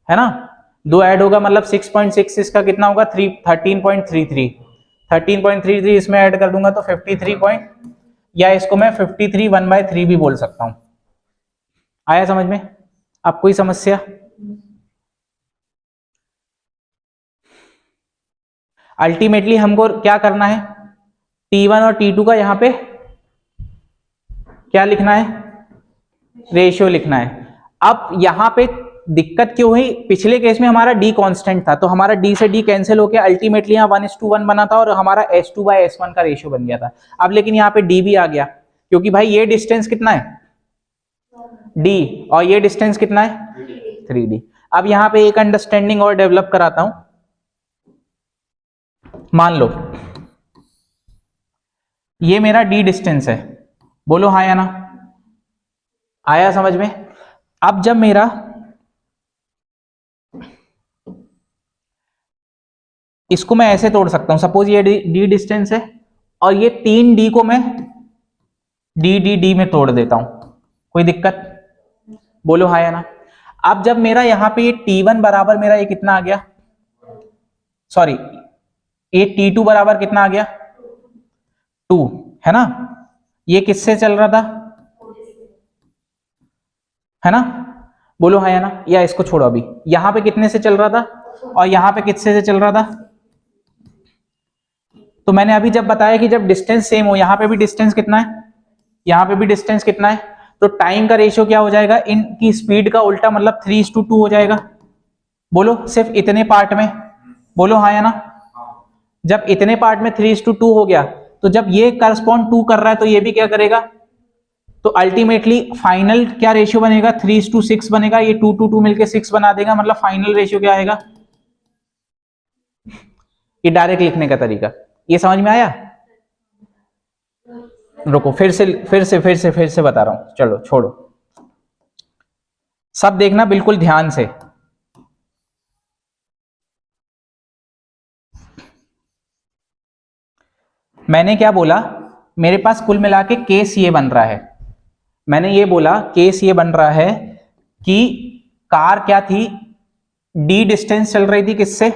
है ना। 2 ऐड होगा मतलब 6.66 का कितना होगा 13.33, 13.33 इसमें ऐड कर दूंगा तो 53 या इसको मैं 53 1/3 भी बोल सकता हूं। आया समझ में, अब कोई समस्या। अल्टीमेटली हमको क्या करना है, T1 और T2 का यहाँ पे क्या लिखना है, रेशियो लिखना है। अब यहाँ पे दिक्कत क्यों हुई, पिछले केस में हमारा D कांस्टेंट था, तो हमारा D से D कैंसिल होकर अल्टीमेटली यहाँ 1:1 बना था और हमारा S2/S1 का रेशियो बन गया था। अब लेकिन यहाँ पे D भी आ गया, क्योंकि भाई ये डिस्टेंस कितना है D और ये डिस्टेंस कितना है 3D। अब यहाँ पे एक अंडरस्टैंडिंग और डेवलप कराता हूं। मान लो ये मेरा D डिस्टेंस है, बोलो हाँ या ना, आया समझ में। अब जब मेरा इसको मैं ऐसे तोड़ सकता हूं, सपोज ये D डिस्टेंस है और ये 3D को मैं D में तोड़ देता हूं, कोई दिक्कत, बोलो हाँ या ना। अब जब मेरा यहां पे ये T1 बराबर मेरा ये कितना आ गया, सॉरी ये T2 बराबर कितना आ गया 2, है ना। ये किससे चल रहा था, है ना, बोलो हाँ या ना, या इसको छोड़ो, अभी यहां पे कितने से चल रहा था और यहां पे कितने से चल रहा था। तो मैंने अभी जब बताया कि जब डिस्टेंस सेम हो, यहां पे भी डिस्टेंस कितना है, यहां पे भी डिस्टेंस कितना है, तो टाइम का रेशियो क्या हो जाएगा, इनकी स्पीड का उल्टा, मतलब 3:2 हो जाएगा। बोलो सिर्फ इतने पार्ट में, बोलो हाँ या ना। जब इतने पार्ट में 3:2 हो गया, तो जब ये करस्पॉन्ड 2 कर रहा है तो ये भी क्या करेगा, तो अल्टीमेटली फाइनल क्या रेशियो बनेगा 3:6 बनेगा, ये 2 मिलके 6 बना देगा, मतलब फाइनल रेशियो क्या आएगा। ये डायरेक्ट लिखने का तरीका, ये समझ में आया। रुको फिर से बता रहा हूं, चलो छोड़ो, सब देखना बिल्कुल ध्यान से। मैंने क्या बोला, मेरे पास कुल मिला के केस ये बन रहा है, मैंने ये बोला केस ये बन रहा है कि कार क्या थी, D डिस्टेंस चल रही थी किससे,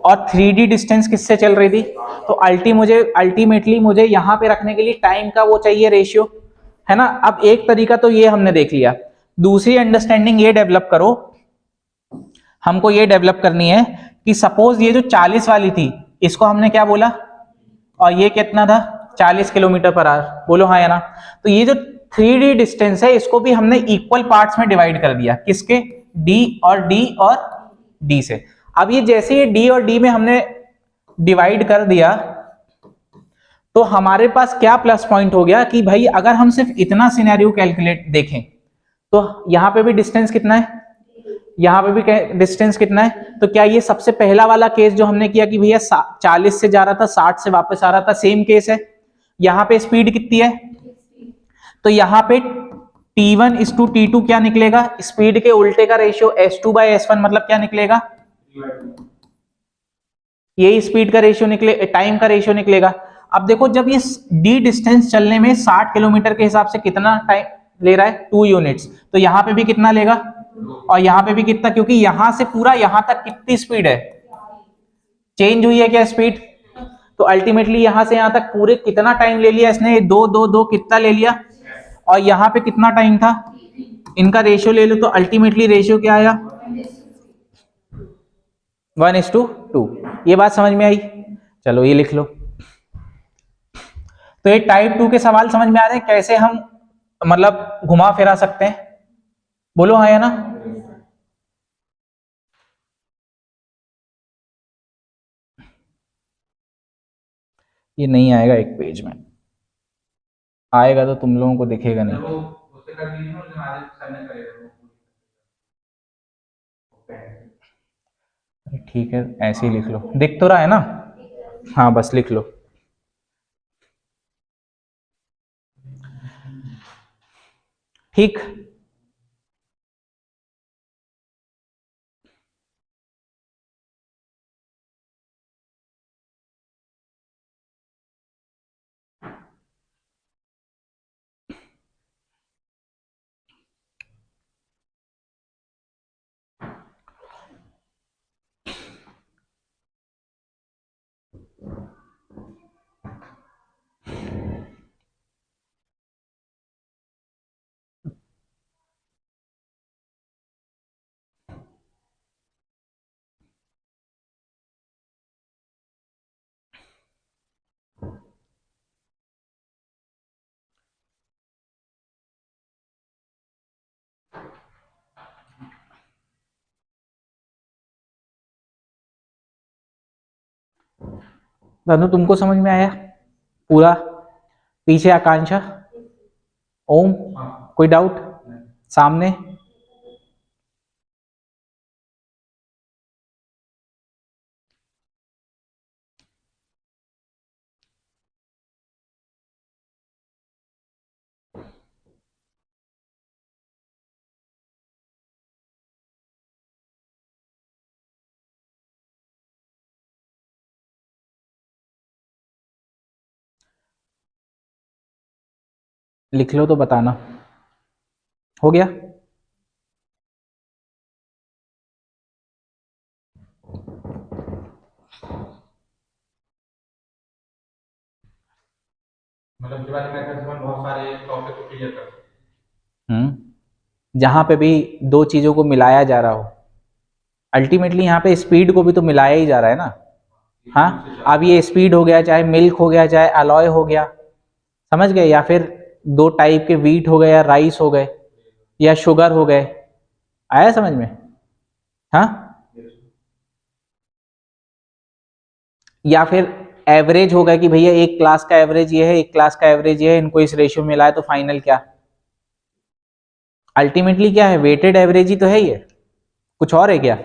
और 3D डिस्टेंस किससे चल रही थी। तो अल्टीमेटली मुझे यहां पे रखने के लिए टाइम का वो चाहिए रेशियो, है ना। अब एक तरीका तो ये हमने देख लिया, दूसरी अंडरस्टैंडिंग ये डेवलप करो, हमको ये डेवलप करनी है कि सपोज ये जो 40 वाली थी इसको हमने क्या बोला, और ये कितना था 40 km/h, बोलो हाँ या ना। तो ये जो 3D डिस्टेंस है इसको भी हमने इक्वल पार्ट्स में डिवाइड कर दिया, किसके, D और D से। अब ये जैसे ये D और D में हमने डिवाइड कर दिया, तो हमारे पास क्या प्लस पॉइंट हो गया कि भाई अगर हम सिर्फ इतना सिनेरियो कैलकुलेट देखें तो यहां पे भी डिस्टेंस कितना है, यहां पे भी डिस्टेंस कितना है। तो क्या ये सबसे पहला वाला केस जो हमने किया कि भैया 40 से जा रहा था 60 से वापस आ रहा था, सेम केस है। यहां पे स्पीड कितनी है, तो यहां पे T1:T2 क्या निकलेगा, स्पीड के उल्टे का रेशियो S2/S1, मतलब क्या निकलेगा, यही स्पीड का रेशियो निकले, टाइम का रेशियो निकलेगा। अब देखो जब ये D डिस्टेंस चलने में 60 किलोमीटर के हिसाब से कितना टाइम ले रहा है 2 यूनिट्स, तो यहां पे भी कितना लेगा और यहां पे भी कितना, क्योंकि यहां से पूरा यहां तक कितनी स्पीड है, चेंज हुई है क्या स्पीड। तो अल्टीमेटली यहां से यहां तक पूरे कितना टाइम ले लिया इसने, 2 कितना ले लिया, और यहां पे कितना टाइम था, इनका रेशियो ले लो, तो अल्टीमेटली रेशियो क्या आया 1:2। ये बात समझ में आई, चलो ये लिख लो। तो ये टाइप 2 के सवाल समझ में आ रहे हैं, कैसे हम मतलब घुमा फिरा सकते हैं, बोलो हाँ या ना। ये नहीं आएगा एक पेज में, आएगा तो तुम लोगों को दिखेगा नहीं। वो उससे कर दीजिए ना, जो आगे सर ने करेगा वो पूरी। ठीक है ऐसे ही लिख लो, दिख तो रहा है ना? हाँ बस लिख लो। ठीक, दादू तुमको समझ में आया पूरा? पीछे आकांक्षा, ओम, कोई डाउट? सामने लिख लो तो बताना। हो गया? मतलब दिवाली मेथड से बहुत सारे टॉपिक को क्लियर कर सकते हैं। जहां पे भी दो चीजों को मिलाया जा रहा हो, अल्टीमेटली यहाँ पे स्पीड को भी तो मिलाया ही जा रहा है ना। हाँ, अब ये स्पीड हो गया, चाहे मिल्क हो गया, चाहे अलॉय हो गया, समझ गए? या फिर दो टाइप के व्हीट हो गए, या राइस हो गए, या शुगर हो गए। आया समझ में? हाँ, या फिर एवरेज होगा कि भैया एक क्लास का एवरेज ये है, एक क्लास का एवरेज ये है, इनको इस रेशियो में मिलाए तो फाइनल क्या? अल्टीमेटली क्या है? वेटेड एवरेज ही तो है ये, कुछ और है क्या?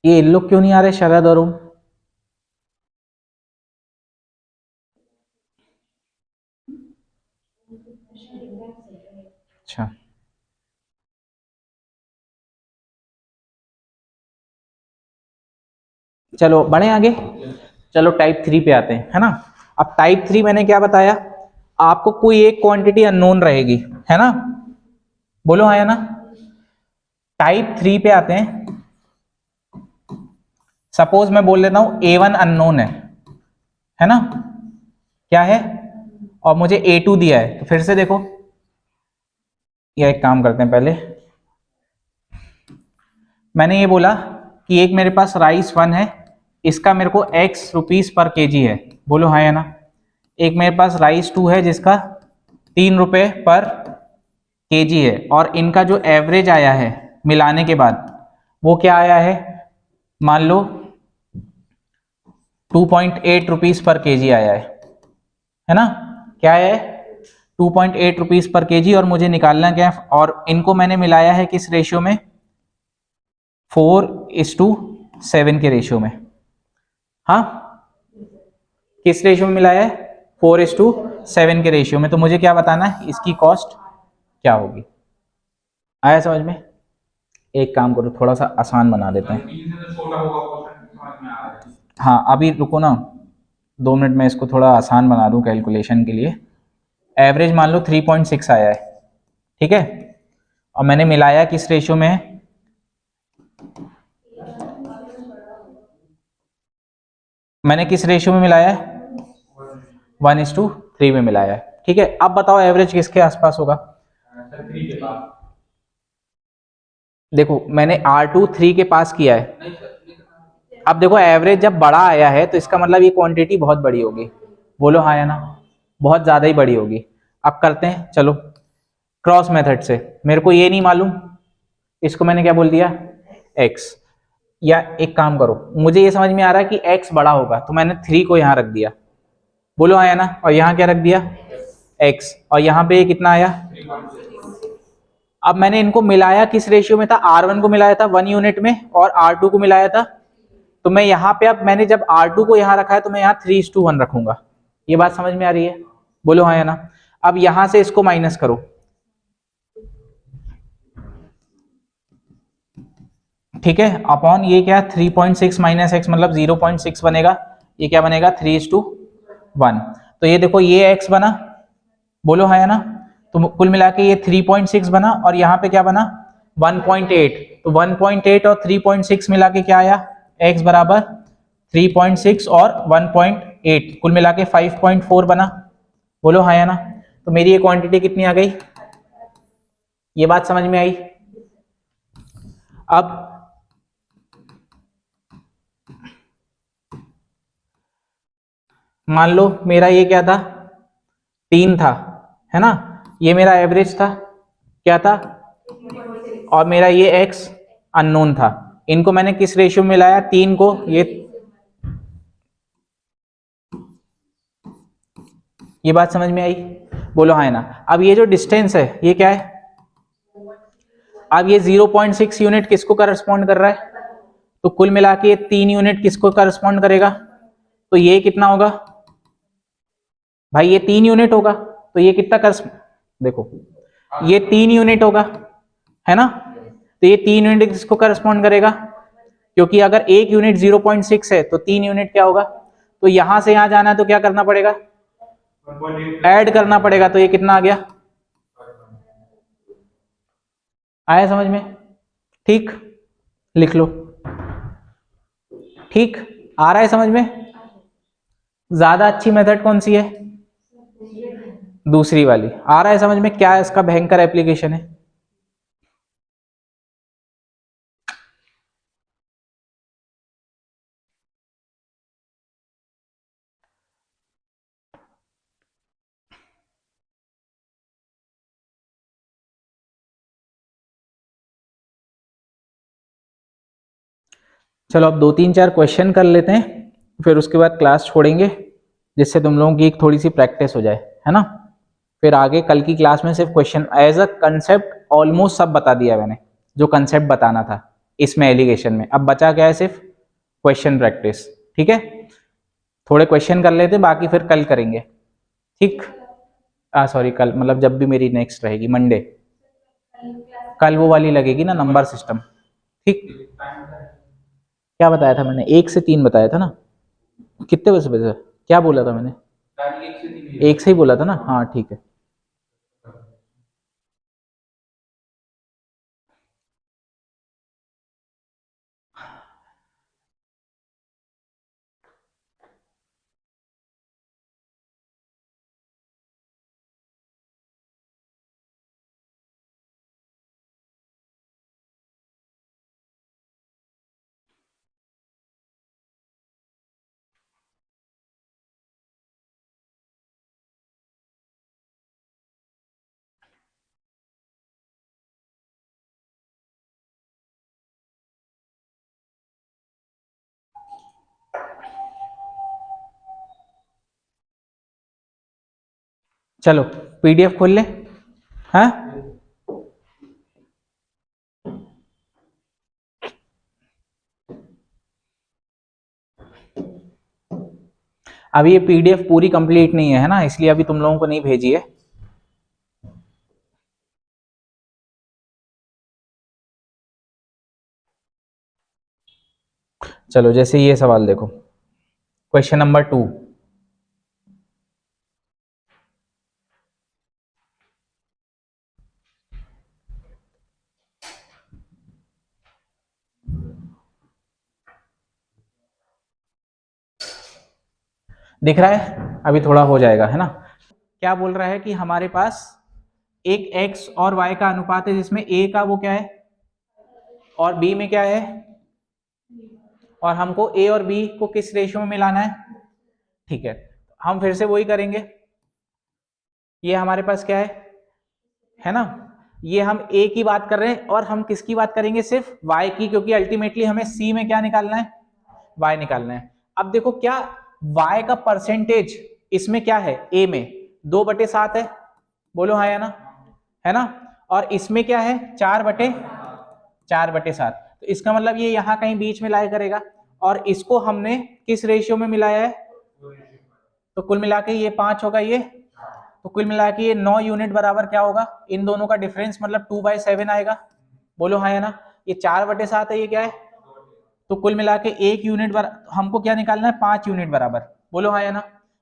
ये इन लोग क्यों नहीं आ रहे शरद और ओम? अच्छा, चलो बढ़े आगे। चलो टाइप 3 पे आते हैं, है ना? अब टाइप 3 मैंने क्या बताया आपको? कोई एक क्वांटिटी अननोन रहेगी, है ना? बोलो हाँ या ना? टाइप 3 पे आते हैं। सपोज मैं बोल लेता हूं A1 अननोन है ना? क्या है? और मुझे A2 दिया है, तो फिर से देखो, ये एक काम करते हैं पहले। मैंने ये बोला कि एक मेरे पास राइस 1 है, इसका मेरे को x रुपीस पर केजी है। बोलो हाँ या ना? एक मेरे पास राइस 2 है जिसका 3 रुपए पर केजी है, और इनका जो एवरेज आया है मिलाने के बाद वो क्या आया है? मान लो 2.8 रुपीस पर केजी आया है ना? क्या है? 2.8 रुपीस पर केजी, और मुझे निकालना क्या है? और इनको मैंने मिलाया है किस रेशियो में? 4:7 के रेशियो में। हाँ, किस रेशियो में मिलाया है? 4:7 के रेशियो में। तो मुझे क्या बताना है? इसकी कॉस्ट क्या होगी। आया समझ में? एक काम करो, थोड़ा सा आसान बना देते हैं। तीन से तो छोटा होगा क्वेश्चन, समझ में आ रहा है। हाँ अभी रुको ना, 2 मिनट में इसको थोड़ा आसान बना दूं कैलकुलेशन के लिए। एवरेज मान लो 3.6 आया है, ठीक है? और मैंने मिलाया किस रेशियो में है? मैंने किस रेशियो में मिलाया है? 1:3 में मिलाया है, ठीक है? अब बताओ एवरेज किसके आसपास होगा? सर 3 के बाद। देखो मैंने R2 3 के पास किया है। नहीं सर, अब देखो एवरेज जब बड़ा आया है तो इसका मतलब ये क्वांटिटी बहुत बड़ी होगी। बोलो हाँ या ना? बहुत ज़्यादा ही बड़ी होगी। अब करते हैं चलो क्रॉस मेथड से। मेरे को ये नहीं मालूम, इसको मैंने क्या बोल दिया? x। या एक काम करो, मुझे ये समझ में आ रहा है कि x बड़ा होगा तो मैंने 3 को यहाँ रख दिया, बोलो आया ना, और यहाँ क्या रख दिया x, और यहाँ पे कितना आया। अब मैंने इनको मिलाया किस रेशियो में था, R1 को मिलाया था 1 यूनिट में और R2 को मिलाया था, तो मैं यहाँ पे अब मैंने जब R2 को यहाँ रखा है तो मैं यहाँ 3:1 रखूंगा। ये बात समझ में आ रही है, बोलो हाँ या ना। अब यहां से इसको माइनस करो, ठीक है, अपॉन ये क्या 3.6 माइनस एक्स मतलब 0.6 बनेगा, ये क्या बनेगा 3:1। तो ये देखो ये x बना, बोलो हाँ या ना, तो कुल मिला के ये 3.6 बना और यहाँ पे क्या बना 1.8, तो 1.8 और 3.6 मिला के क्या आया x बराबर 3.6 और 1.8 कुल मिला के 5.4 बना, बोलो हाँ या ना। तो मेरी ये क्वांटिटी कितनी आ गई, ये बात समझ में आई। अब मान लो मेरा ये क्या था 3 था, है ना, ये मेरा एवरेज था क्या था, और मेरा ये x अननोन था, इनको मैंने किस रेशियो में मिलाया 3 को, ये बात समझ में आई, बोलो हाँ ना। अब ये जो डिस्टेंस है ये क्या है, अब ये 0.6 यूनिट किसको करस्पॉन्ड कर रहा है, तो कुल मिला के 3 यूनिट किसको करस्पॉन्ड करेगा, तो ये कितना होगा भाई, ये 3 यूनिट होगा, तो ये कितना कर, देखो ये 3 यूनिट होगा, है ना, तो ये 3 यूनिट किसको करस्पॉन्ड करेगा, क्योंकि अगर एक यूनिट 0.6 है तो 3 यूनिट क्या होगा, तो यहां से यहां जाना है तो क्या करना पड़ेगा, ऐड करना पड़ेगा, तो ये कितना आ गया, आया समझ में, ठीक, लिख लो, ठीक आ रहा है समझ में। ज्यादा अच्छी मेथड कौन सी है, दूसरी वाली, आ रहा है समझ में, क्या इसका भयंकर एप्लीकेशन है। चलो अब 2-3-4 क्वेश्चन कर लेते हैं, फिर उसके बाद क्लास छोड़ेंगे, जिससे तुम लोगों की एक थोड़ी सी प्रैक्टिस हो जाए, है ना। फिर आगे कल की क्लास में सिर्फ question as a concept almost सब बता दिया मैंने, जो कंसेप्ट बताना था इसमें एलिगेशन में, अब बचा क्या है सिर्फ क्वेश्चन प्रैक्टिस, ठीक है। थोड़े क्वेश्चन कर लेते, बाकी फिर कल करेंगे, ठीक। सॉरी कल मतलब जब भी मेरी नेक्स्ट रहेगी मंडे, कल वो वाली लगेगी ना नंबर सिस्टम, ठीक। क्या बताया था मैंने, 1 से 3 बताया था ना, कितने बजे क्या बोला था मैंने, 1 से ही बोला था ना, हाँ ठीक है। चलो पीडीएफ खोल ले, हाँ अभी ये पीडीएफ पूरी कंप्लीट नहीं है ना, इसलिए अभी तुम लोगों को नहीं भेजी है। चलो जैसे ये सवाल देखो, क्वेश्चन नंबर 2, दिख रहा है, अभी थोड़ा हो जाएगा, है ना। क्या बोल रहा है कि हमारे पास एक x और y का अनुपात है, जिसमें a का वो क्या है और b में क्या है, और हमको a और b को किस रेशियो में मिलाना है, ठीक है। हम फिर से वही करेंगे, ये हमारे पास क्या है ना, ये हम a की बात कर रहे हैं और हम किसकी बात करेंगे, सिर्फ y की, क्योंकि अल्टीमेटली हमें c में क्या निकालना है, y निकालना है। अब देखो क्या y का परसेंटेज इसमें क्या है, a में 2/7 है, बोलो हाँ या ना, है ना, और इसमें क्या है 4/7, तो इसका मतलब ये यहाँ कहीं बीच में लाया करेगा, और इसको हमने किस रेशियो में मिलाया है, तो कुल मिला के ये 5 होगा, ये तो कुल मिला के ये 9 यूनिट बराबर क्या होगा, इन दोनों का डिफरेंस मतलब 2/7 आएगा, बोलो हाँ या ना। ये 4/7 है, ये क्या है, तो कुल मिला के 1 यूनिट हमको क्या निकालना है, 5 यूनिट बराबर, बोलो हाँ या ना।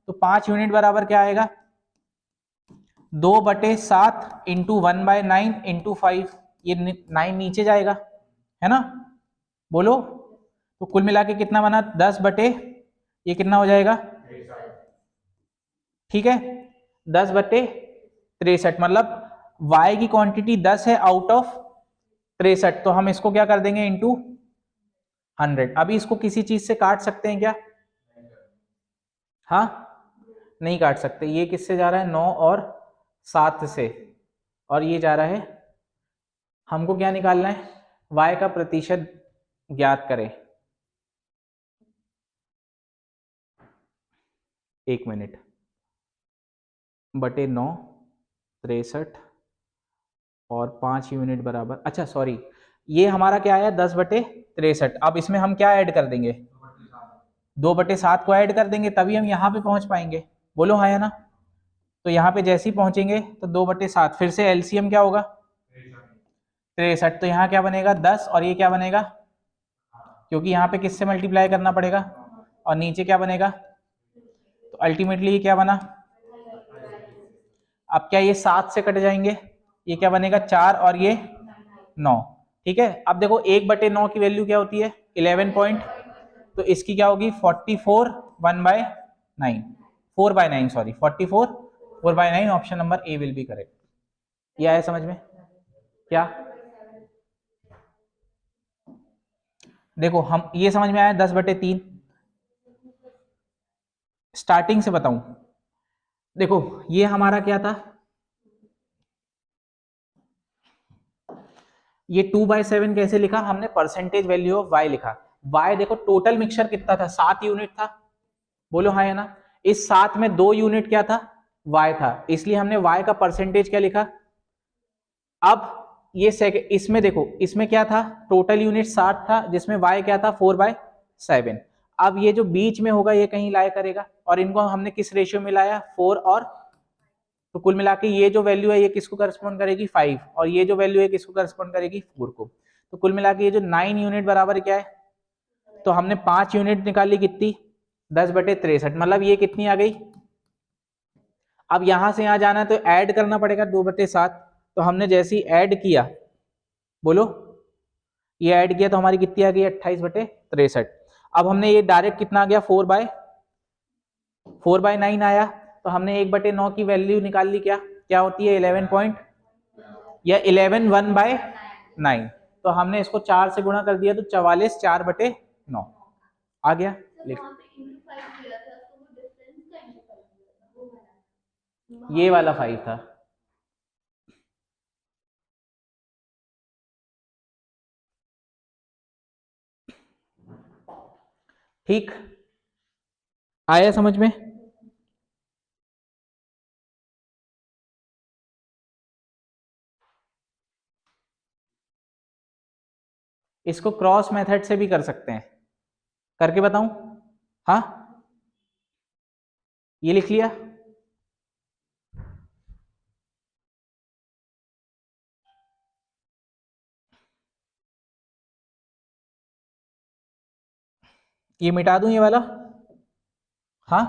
तो 5 यूनिट बराबर क्या आएगा, 2/7 इंटू 1/9 इंटू 5, ये 9 नीचे जाएगा, है ना, बोलो, तो कुल मिला के कितना बना, 10 ये कितना हो जाएगा, ठीक है, 10/63, मतलब y की क्वांटिटी 10 है आउट ऑफ 63, तो हम इसको क्या कर देंगे, इंटू 100। अभी इसको किसी चीज से काट सकते हैं क्या, हाँ नहीं काट सकते, ये किससे जा रहा है, 9 और 7 से, और ये जा रहा है, हमको क्या निकालना है, y का प्रतिशत ज्ञात करें, 1 मिनट, बटे 9 63 और 5 यूनिट बराबर, अच्छा सॉरी, ये हमारा क्या आया 10/63, अब इसमें हम क्या ऐड कर देंगे, 2/7 को ऐड कर देंगे, तभी हम यहाँ पे पहुंच पाएंगे, बोलो हाँ या ना। तो यहाँ पे जैसे ही पहुंचेंगे तो 2/7, फिर से एलसीएम क्या होगा 63, तो यहाँ क्या बनेगा 10, और ये क्या बनेगा, क्योंकि यहाँ पे किससे मल्टीप्लाई करना पड़ेगा, और नीचे क्या बनेगा, तो अल्टीमेटली ये क्या बना, अब क्या ये 7 से कट जाएंगे, ये क्या बनेगा 4 और ये 9, ठीक है। अब देखो 1/9 की वैल्यू क्या होती है 11 पॉइंट, तो इसकी क्या होगी 44 1/9, 4/9 sorry 44 4/9, option number A will be correct. ये आया समझ में, क्या देखो हम ये समझ में आया 10/3, स्टार्टिंग से बताऊं, देखो ये हमारा क्या था, ये 2/7 कैसे लिखा हमने, परसेंटेज वैल्यू ऑफ y लिखा, y देखो टोटल मिक्सचर कितना था 7 यूनिट था, बोलो हाँ या ना, इस 7 में 2 यूनिट क्या था, y था, इसलिए हमने y का परसेंटेज क्या लिखा। अब ये सेकंड, इसमें देखो इसमें क्या था, टोटल यूनिट 60 था, जिसमें y क्या था 4/7, अब ये जो बीच में होगा ये कहीं लाया करेगा, और इनको हमने किस रेशियो में लाया 4 और, तो कुल मिला के ये जो वैल्यू है ये किसको करस्पॉन्ड करेगी 5, और ये जो वैल्यू है किसको करस्पॉन्ड करेगी 4 को, तो कुल मिला के ये जो 9 यूनिट बराबर क्या है, तो हमने 5 यूनिट निकाली कितनी 10/63, मतलब ये कितनी आ गई। अब यहां से यहां जाना है तो ऐड करना पड़ेगा 2/7, तो हमने जैसे ही ऐड किया, बोलो ये ऐड किया तो हमारी कितनी आ गई 28/63। अब हमने ये डायरेक्ट कितना आ गया 4/9 आया, तो हमने 1/9 की वैल्यू निकाल ली, क्या क्या होती है 11 पॉइंट या 11 1/9, तो हमने इसको 4 से गुणा कर दिया तो 44 4/9 आ गया, लिख ये वाला 5 था, ठीक आया समझ में। इसको क्रॉस मेथड से भी कर सकते हैं, करके बताऊं, हाँ ये लिख लिया, ये मिटा दूं ये वाला, हाँ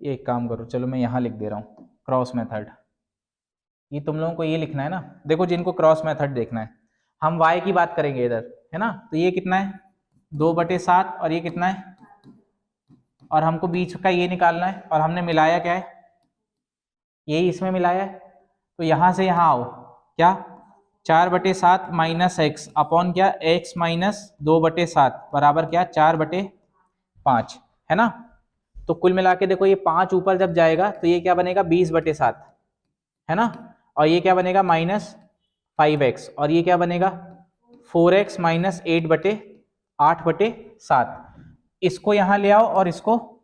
ये एक काम करो, चलो मैं यहां लिख दे रहा हूं क्रॉस मेथड, ये तुम लोगों को ये लिखना है ना, देखो जिनको क्रॉस मेथड देखना है, हम y की बात करेंगे इधर, है ना, तो ये कितना है 2/7 और ये कितना है, और हमको बीच का ये निकालना है, और हमने मिलाया क्या है, यही इसमें मिलाया है, तो यहां से यहां आओ, क्या 4/7 माइनस एक्स अपॉन क्या x माइनस 2/7 बराबर क्या 4/5, है ना, तो कुल मिला के देखो ये 5 ऊपर जब जाएगा तो ये क्या बनेगा 20/7, है ना, और ये क्या बनेगा -5x, और ये क्या बनेगा 4x माइनस 8/7। इसको यहाँ ले आओ और इसको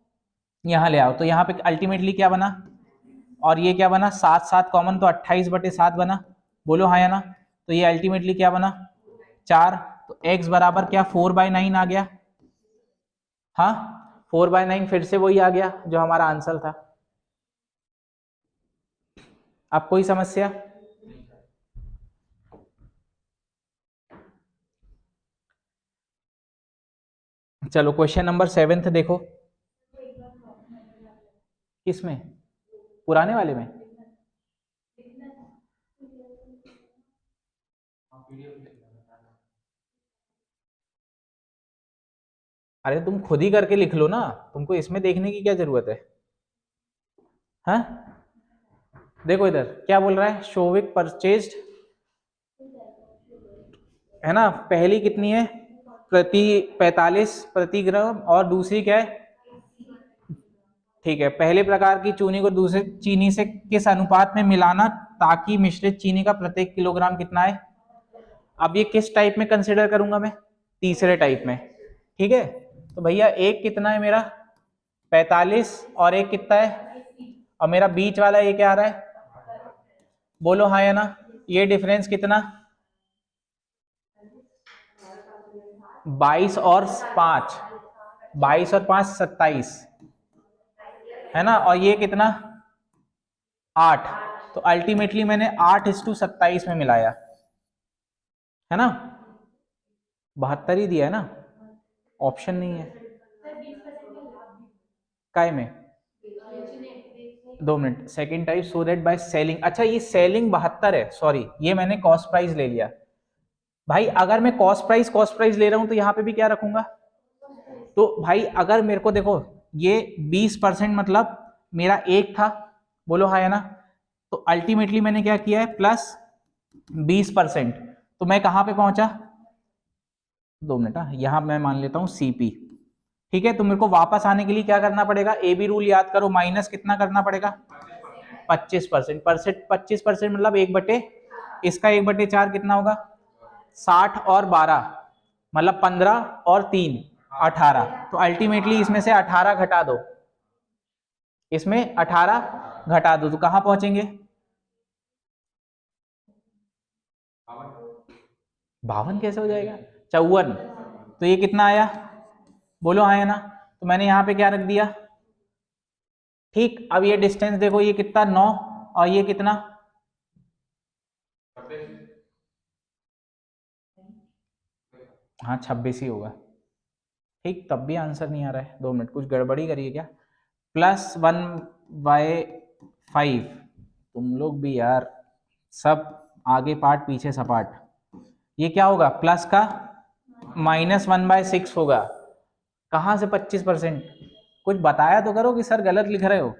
यहाँ ले आओ, तो यहाँ पे अल्टीमेटली क्या बना, और ये क्या बना 7 7 कॉमन, तो 28/7 बना, बोलो हाँ या ना। तो ये अल्टीमेटली क्या बना 4, तो x बराबर क्या 4/9 आ गया। हाँ 4/9 फिर से वही आ गया जो हमारा आंसर था। अब कोई समस्या? चलो क्वेश्चन नंबर 7 देखो। किसमें? पुराने वाले में? अरे तुम खुद ही करके लिख लो ना, तुमको इसमें देखने की क्या जरूरत है? हाँ देखो इधर क्या बोल रहा है, शोविक परचेज्ड, है ना, पहली कितनी है प्रति 45 प्रति ग्राम, और दूसरी क्या है, ठीक है, पहले प्रकार की चीनी को दूसरे चीनी से किस अनुपात में मिलाना ताकि मिश्रित चीनी का प्रत्येक किलोग्राम कितना है। अब ये किस टाइप में कंसिडर करूंगा मैं, तीसरे टाइप में, ठीक है। तो भैया एक कितना है मेरा 45 और एक कितना है, और मेरा बीच वाला ये क्या आ रहा है, बोलो हाँ या ना। ये डिफरेंस कितना 22 और 5, 22 और 5 27, है ना, और ये कितना 8, तो अल्टीमेटली मैंने 8:27 में मिलाया, है ना, 72 ही दिया है ना, ऑप्शन नहीं है काय में। 2 minute, second type so that by selling, अच्छा ये सेलिंग 72 है, सॉरी ये मैंने कॉस्ट प्राइस ले लिया भाई। अगर मैं कॉस्ट प्राइस ले रहा हूं तो यहाँ पे भी क्या रखूंगा, तो भाई अगर मेरे को देखो ये 20% मतलब मेरा एक था, बोलो हाँ या ना, तो अल्टीमेटली मैंने क्या किया है प्लस 20%, तो मैं कहां पे पहुंचा, 2 मिनट, यहां मैं मान लेता हूं सीपी, ठीक है। तो मेरे को वापस आने के लिए क्या करना पड़ेगा, ए बी रूल याद करो, माइनस कितना करना पड़ेगा 25%, 25% मतलब 1/, इसका 1/4 कितना होगा 60 और 12 मतलब 15 और 3 18, तो अल्टीमेटली इसमें से 18 घटा दो, इसमें 18 घटा दो, तो कहां पहुंचेंगे 52 कैसे हो जाएगा 54, तो ये कितना आया, बोलो हाँ या ना। तो मैंने यहां पे क्या रख दिया, ठीक। अब ये डिस्टेंस देखो ये कितना 9 और ये कितना, हाँ 26 ही होगा, ठीक। तब भी आंसर नहीं आ रहा है, 2 मिनट, कुछ गड़बड़ी करिए क्या, +1/5, तुम लोग भी यार सब आगे पार्ट पीछे सपाट, ये क्या होगा प्लस का -1/6 होगा, कहां से 25%, कुछ बताया तो करो कि सर गलत लिख रहे हो।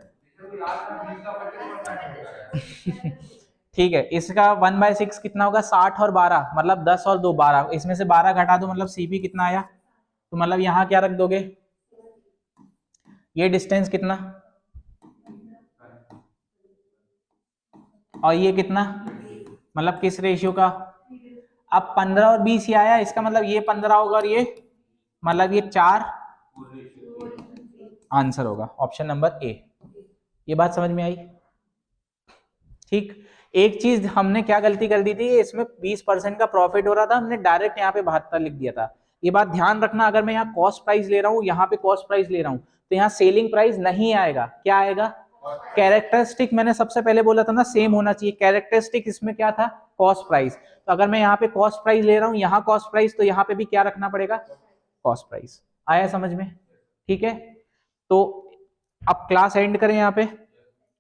ठीक है, इसका 1/6 कितना होगा 60 और 12 मतलब 10 और 2 12, इसमें से 12 घटा दो मतलब सीपी कितना आया, तो मतलब यहां क्या रख दोगे, ये डिस्टेंस कितना और ये कितना, मतलब किस रेशियो का, अब 15 और 20 ही आया, इसका मतलब ये 15 होगा और ये मतलब ये 4, आंसर होगा ऑप्शन नंबर ए। ये बात समझ में आई, ठीक। एक चीज हमने क्या गलती कर दी थी, इसमें 20% का प्रॉफिट हो रहा था, हमने डायरेक्ट यहाँ पे 72 लिख दिया था। ये बात ध्यान रखना, अगर मैं यहाँ कॉस्ट प्राइस ले रहा हूँ, यहाँ पे कॉस्ट प्राइस ले रहा हूँ, तो यहाँ सेलिंग प्राइस नहीं आएगा, क्या आएगा कैरेक्टरिस्टिक, मैंने सबसे पहले बोला था ना सेम होना चाहिए, कैरेक्टरिस्टिक इसमें क्या था कॉस्ट प्राइस, तो अगर मैं यहाँ पे कॉस्ट प्राइस ले रहा हूँ, यहाँ कॉस्ट प्राइस, तो यहाँ पे भी क्या रखना पड़ेगा कॉस्ट प्राइस। आया समझ में, ठीक है। तो अब क्लास एंड करें यहाँ पे,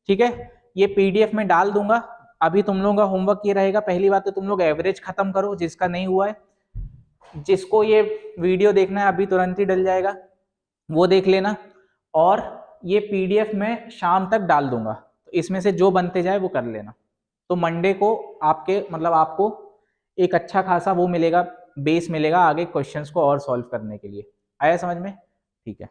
ठीक है। ये पीडीएफ में डाल दूंगा, अभी तुम लोगों का होमवर्क ये रहेगा, पहली बात तो तुम लोग एवरेज खत्म करो, जिसका नहीं हुआ है, जिसको ये वीडियो देखना है अभी तुरंत ही डल जाएगा, वो देख लेना, और ये पीडीएफ में शाम तक डाल दूंगा, तो इसमें से जो बनते जाए वो कर लेना, तो मंडे को आपके मतलब आपको एक अच्छा खासा वो मिलेगा, बेस मिलेगा आगे क्वेश्चंस को और सॉल्व करने के लिए। आया समझ में, ठीक है।